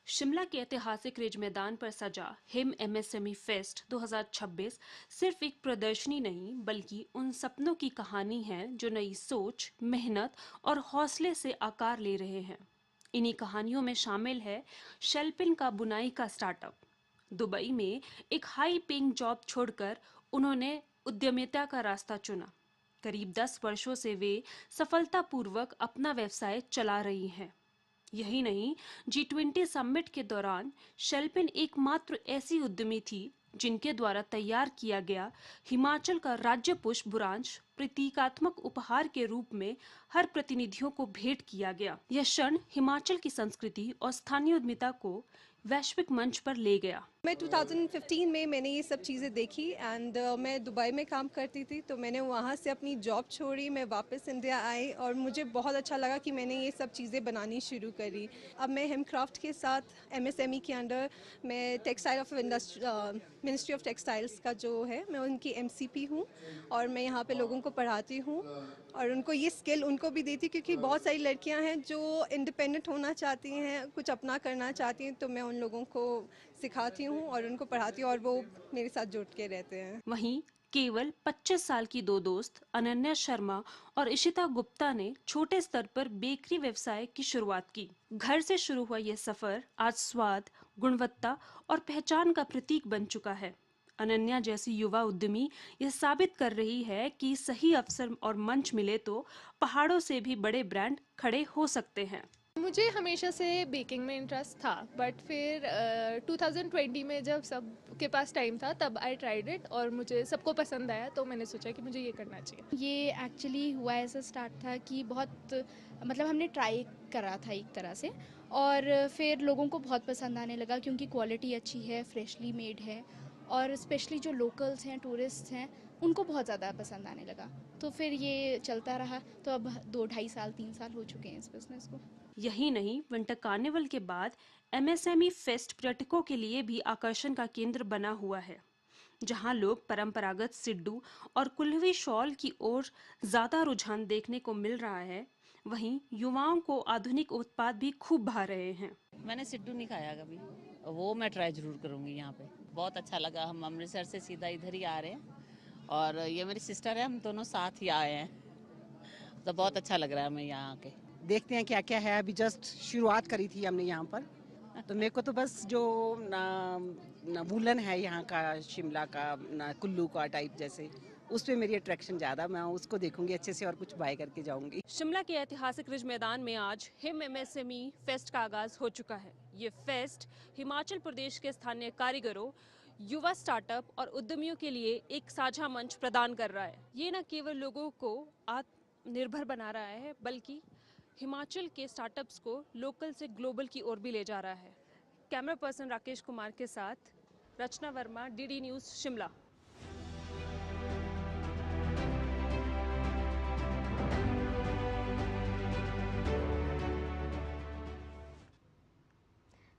शिमला के ऐतिहासिक रिज मैदान पर सजा हिम एमएसएमई फेस्ट 2026 सिर्फ एक प्रदर्शनी नहीं, बल्कि उन सपनों की कहानी है जो नई सोच, मेहनत और हौसले से आकार ले रहे हैं। इन्हीं कहानियों में शामिल है शेल्पिन का बुनाई का स्टार्टअप। दुबई में एक हाई पेइंग जॉब छोड़कर उन्होंने उद्यमिता का रास्ता चुना। करीब 10 वर्षों से वे सफलतापूर्वक अपना व्यवसाय चला रही हैं। यही नहीं, G20 समिट के दौरान शेल्पिन एकमात्र ऐसी उद्यमी थी जिनके द्वारा तैयार किया गया हिमाचल का राज्य पुष्प बुरांश प्रतीकात्मक उपहार के रूप में हर प्रतिनिधियों को भेंट किया गया। यह क्षण हिमाचल की संस्कृति और स्थानीय उद्यमिता को वैश्विक मंच पर ले गया। मैं 2015 में मैंने ये सब चीज़ें देखी एंड मैं दुबई में काम करती थी, तो मैंने वहाँ से अपनी जॉब छोड़ी, मैं वापस इंडिया आई और मुझे बहुत अच्छा लगा कि मैंने ये सब चीज़ें बनानी शुरू करी। अब मैं हेमक्राफ्ट के साथ एमएसएमई के अंडर मैं textile of ministry of textiles का जो है, मैं उनकी एमसीपी हूँ और मैं यहाँ पे लोगों को पढ़ाती हूँ और उनको ये स्किल उनको भी देती हूँ, क्योंकि बहुत सारी लड़कियाँ हैं जो इंडिपेंडेंट होना चाहती हैं, कुछ अपना करना चाहती हैं, तो मैं उन लोगों को सिखाती हूँ और उनको पढ़ाती हूँ और वो मेरे साथ जुड़ के रहते हैं। वहीं केवल 25 साल की दो दोस्त अनन्या शर्मा और इशिता गुप्ता ने छोटे स्तर पर बेकरी व्यवसाय की शुरुआत की। घर से शुरू हुआ यह सफर आज स्वाद, गुणवत्ता और पहचान का प्रतीक बन चुका है। अनन्या जैसी युवा उद्यमी यह साबित कर रही है कि सही अवसर और मंच मिले तो पहाड़ों से भी बड़े ब्रांड खड़े हो सकते हैं। मुझे हमेशा से बेकिंग में इंटरेस्ट था, बट फिर 2020 में जब सबके पास टाइम था तब आई ट्राइड इट और मुझे सबको पसंद आया, तो मैंने सोचा कि मुझे ये करना चाहिए। ये एक्चुअली हुआ ऐसा स्टार्ट था कि बहुत मतलब हमने ट्राई करा था एक तरह से, और फिर लोगों को बहुत पसंद आने लगा क्योंकि क्वालिटी अच्छी है, फ्रेशली मेड है, और स्पेशली जो लोकल्स हैं, टूरिस्ट हैं, उनको बहुत ज़्यादा पसंद आने लगा। तो फिर ये चलता रहा, तो अब 2-2.5 साल 3 साल हो चुके हैं इस बिज़नेस को। यही नहीं, विंटर कार्निवल के बाद MSME फेस्ट पर्यटकों के लिए भी आकर्षण का केंद्र बना हुआ है, जहां लोग परंपरागत सिड्डू और कुल्हवी शॉल की ओर ज्यादा रुझान देखने को मिल रहा है। वहीं युवाओं को आधुनिक उत्पाद भी खूब भा रहे हैं। मैंने सिड्डू नहीं खाया कभी, वो मैं ट्राई जरूर करूंगी। यहाँ पे बहुत अच्छा लगा। हम अमृतसर से सीधा इधर ही आ रहे हैं और ये मेरी सिस्टर है, हम दोनों साथ ही आए हैं, तो बहुत अच्छा लग रहा है हमें यहाँ आके। देखते हैं क्या क्या है। अभी जस्ट शुरुआत करी थी हमने यहाँ पर, तो मेरे को तो बस जो ना वूलन है यहाँ का, शिमला का, ना कुल्लू का टाइप जैसे, उस पे मेरी अट्रैक्शन ज़्यादा, मैं उसको देखूंगी अच्छे से और कुछ बाय करके जाऊंगी। शिमला के ऐतिहासिक रिज मैदान में आज हिम MSME फेस्ट का आगाज हो चुका है। ये फेस्ट हिमाचल प्रदेश के स्थानीय कारीगरों, युवा स्टार्टअप और उद्यमियों के लिए एक साझा मंच प्रदान कर रहा है। ये न केवल लोगों को आत्मनिर्भर बना रहा है, बल्कि हिमाचल के स्टार्टअप्स को लोकल से ग्लोबल की ओर भी ले जा रहा है। कैमरा पर्सन राकेश कुमार के साथ रचना वर्मा, DD न्यूज़, शिमला।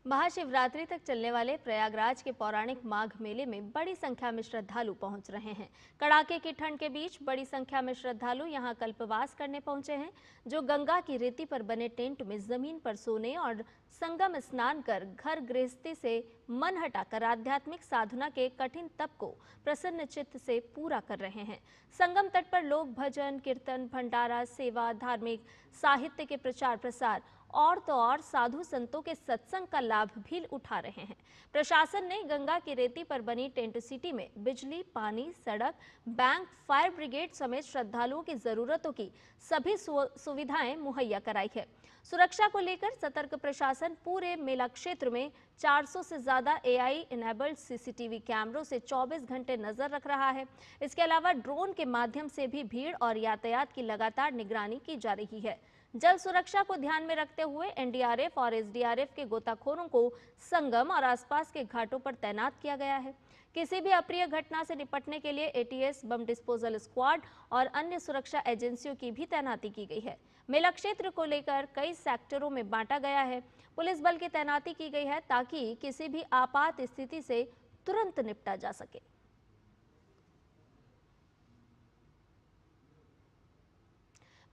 महाशिवरात्रि तक चलने वाले प्रयागराज के पौराणिक माघ मेले में बड़ी संख्या में श्रद्धालु पहुंच रहे हैं। कड़ाके की ठंड के बीच बड़ी संख्या में श्रद्धालु यहां कल्पवास करने पहुंचे हैं, जो गंगा की रेती पर बने टेंट में जमीन पर सोने और संगम स्नान कर घर गृहस्थी से मन हटाकर आध्यात्मिक साधना के कठिन तप को प्रसन्न चित्त से पूरा कर रहे हैं। संगम तट पर लोग भजन, कीर्तन, भंडारा, सेवा, धार्मिक साहित्य के प्रचार प्रसार और तो और साधु संतों के सत्संग का लाभ भी उठा रहे हैं। प्रशासन ने गंगा की रेती पर बनी टेंट सिटी में बिजली, पानी, सड़क, बैंक, फायर ब्रिगेड समेत श्रद्धालुओं की जरूरतों की सभी सुविधाएं मुहैया कराई है। सुरक्षा को लेकर सतर्क प्रशासन पूरे मेला क्षेत्र में 400 से ज्यादा AI इनेबल्ड CCTV कैमरों से 24 घंटे नजर रख रहा है। इसके अलावा ड्रोन के माध्यम से भी भीड़ और यातायात की लगातार निगरानी की जा रही है। जल सुरक्षा को ध्यान में रखते हुए NDRF और SDRF के गोताखोरों को संगम और आसपास के घाटों पर तैनात किया गया है। किसी भी अप्रिय घटना से निपटने के लिए ATS, बम डिस्पोजल स्क्वाड और अन्य सुरक्षा एजेंसियों की भी तैनाती की गई है। मेला क्षेत्र को लेकर कई सेक्टरों में बांटा गया है। पुलिस बल की तैनाती की गई है ताकि किसी भी आपात स्थिति से तुरंत निपटा जा सके।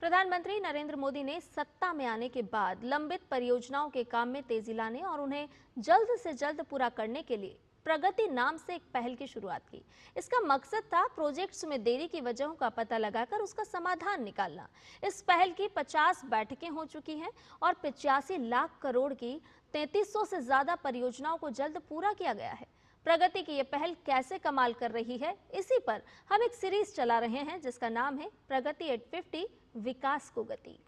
प्रधानमंत्री नरेंद्र मोदी ने सत्ता में आने के बाद लंबित परियोजनाओं के काम में तेजी लाने और उन्हें जल्द से जल्द पूरा करने के लिए प्रगति नाम से एक पहल की शुरुआत की। इसका मकसद था प्रोजेक्ट्स में देरी की वजहों का पता लगाकर उसका समाधान निकालना। इस पहल की 50 बैठकें हो चुकी हैं और 85 लाख करोड़ की 3300 से ज्यादा परियोजनाओं को जल्द पूरा किया गया है। प्रगति की ये पहल कैसे कमाल कर रही है, इसी पर हम एक सीरीज चला रहे हैं जिसका नाम है प्रगति 850, विकास को गति।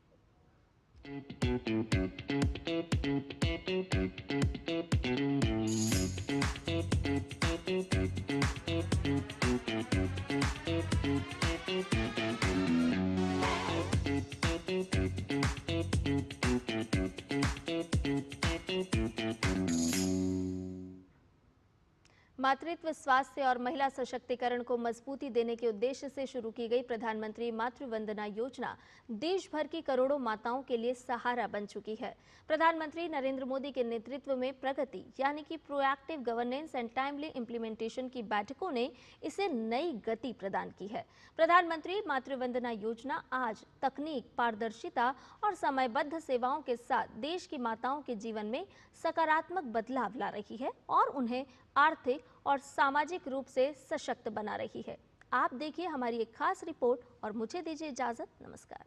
मातृत्व, स्वास्थ्य और महिला सशक्तिकरण को मजबूती देने के उद्देश्य से शुरू की गई प्रधानमंत्री मातृ वंदना योजना देश भर की करोड़ों माताओं के लिए सहारा बन चुकी है। प्रधानमंत्री नरेंद्र मोदी के नेतृत्व में प्रगति यानी कि proactive governance and timely implementation की बैठकों ने इसे नई गति प्रदान की है। प्रधानमंत्री मातृ वंदना योजना आज तकनीक, पारदर्शिता और समयबद्ध सेवाओं के साथ देश की माताओं के जीवन में सकारात्मक बदलाव ला रही है और उन्हें आर्थिक और सामाजिक रूप से सशक्त बना रही है। आप देखिए हमारी एक खास रिपोर्ट और मुझे दीजिए इजाजत। नमस्कार।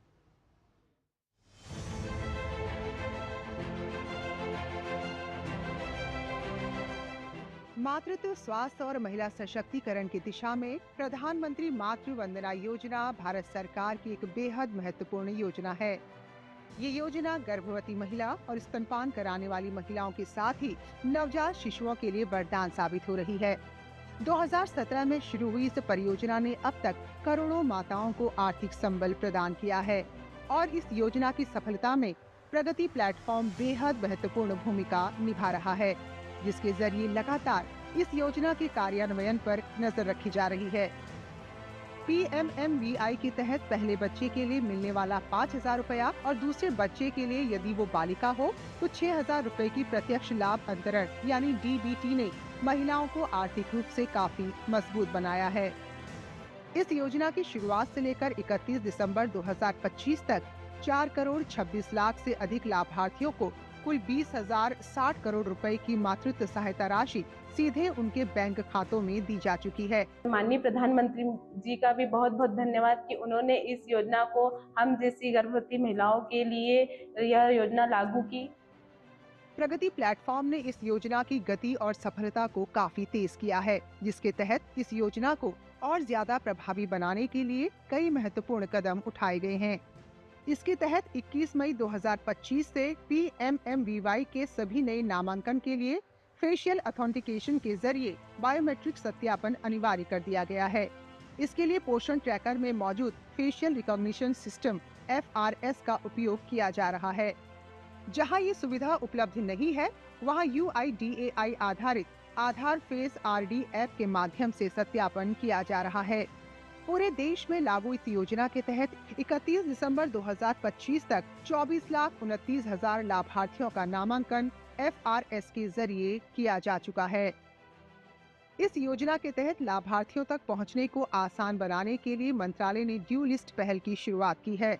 मातृत्व, स्वास्थ्य और महिला सशक्तिकरण की दिशा में प्रधानमंत्री मातृ वंदना योजना भारत सरकार की एक बेहद महत्वपूर्ण योजना है। ये योजना गर्भवती महिला और स्तनपान कराने वाली महिलाओं के साथ ही नवजात शिशुओं के लिए वरदान साबित हो रही है। 2017 में शुरू हुई इस परियोजना ने अब तक करोड़ों माताओं को आर्थिक संबल प्रदान किया है और इस योजना की सफलता में प्रगति प्लेटफॉर्म बेहद महत्वपूर्ण भूमिका निभा रहा है, जिसके जरिए लगातार इस योजना के कार्यान्वयन पर नजर रखी जा रही है। PMMVI के तहत पहले बच्चे के लिए मिलने वाला 5,000 रुपया और दूसरे बच्चे के लिए यदि वो बालिका हो तो 6,000 रुपए की प्रत्यक्ष लाभ अंतरण यानी DBT ने महिलाओं को आर्थिक रूप से काफी मजबूत बनाया है। इस योजना की शुरुआत से लेकर 31 दिसंबर 2025 तक 4 करोड़ 26 लाख से अधिक लाभार्थियों को कुल 20,060 करोड़ रुपए की मातृत्व सहायता राशि सीधे उनके बैंक खातों में दी जा चुकी है। माननीय प्रधानमंत्री जी का भी बहुत बहुत धन्यवाद कि उन्होंने इस योजना को हम जैसी गर्भवती महिलाओं के लिए यह योजना लागू की। प्रगति प्लेटफॉर्म ने इस योजना की गति और सफलता को काफी तेज किया है, जिसके तहत इस योजना को और ज्यादा प्रभावी बनाने के लिए कई महत्वपूर्ण कदम उठाए गए हैं। इसके तहत 21 मई 2025 से PMMVY के सभी नए नामांकन के लिए फेशियल ऑथेंटिकेशन के जरिए बायोमेट्रिक सत्यापन अनिवार्य कर दिया गया है। इसके लिए पोषण ट्रैकर में मौजूद फेशियल रिकॉग्निशन सिस्टम FRS का उपयोग किया जा रहा है। जहां ये सुविधा उपलब्ध नहीं है, वहां UIDAI आधारित आधार फेस RD ऐप के माध्यम से सत्यापन किया जा रहा है। पूरे देश में लागू इस योजना के तहत 31 दिसंबर 2025 तक 24,29,000 लाभार्थियों का नामांकन FRS के जरिए किया जा चुका है। इस योजना के तहत लाभार्थियों तक पहुंचने को आसान बनाने के लिए मंत्रालय ने ड्यू लिस्ट पहल की शुरुआत की है।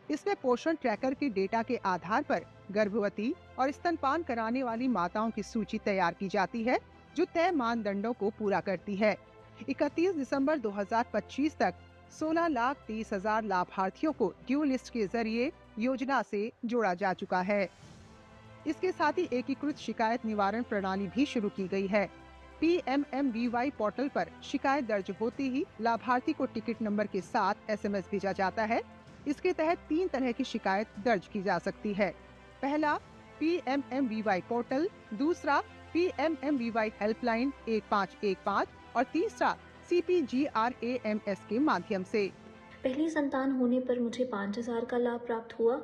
इसमें पोषण ट्रैकर के डेटा के आधार पर गर्भवती और स्तनपान कराने वाली माताओं की सूची तैयार की जाती है, जो तय मानदंडों को पूरा करती है। 31 दिसंबर 2025 तक 16,30,000 लाभार्थियों को ड्यू लिस्ट के जरिए योजना से जोड़ा जा चुका है। इसके साथ ही एकीकृत शिकायत निवारण प्रणाली भी शुरू की गई है। PMMVY पोर्टल पर शिकायत दर्ज होते ही लाभार्थी को टिकट नंबर के साथ SMS भेजा जाता है। इसके तहत 3 तरह की शिकायत दर्ज की जा सकती है। पहला PMMVY पोर्टल, दूसरा PMMVY हेल्पलाइन 1515 और तीसरा CPGRAMS के माध्यम से। पहली संतान होने पर मुझे 5,000 का लाभ प्राप्त हुआ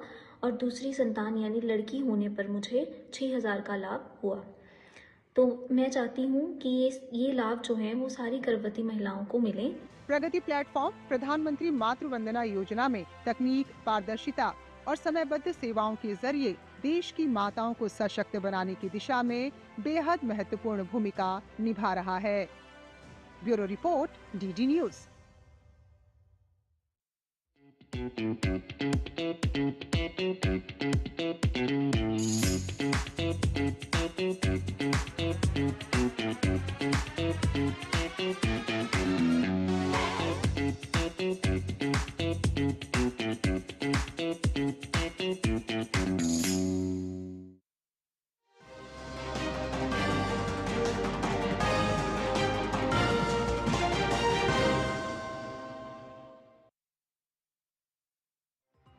और दूसरी संतान यानी लड़की होने पर मुझे 6,000 का लाभ हुआ। तो मैं चाहती हूँ कि ये लाभ जो है वो सारी गर्भवती महिलाओं को मिले। प्रगति प्लेटफॉर्म प्रधानमंत्री मातृ वंदना योजना में तकनीक, पारदर्शिता और समयबद्ध सेवाओं के जरिए देश की माताओं को सशक्त बनाने की दिशा में बेहद महत्वपूर्ण भूमिका निभा रहा है। Bureau report, DD news.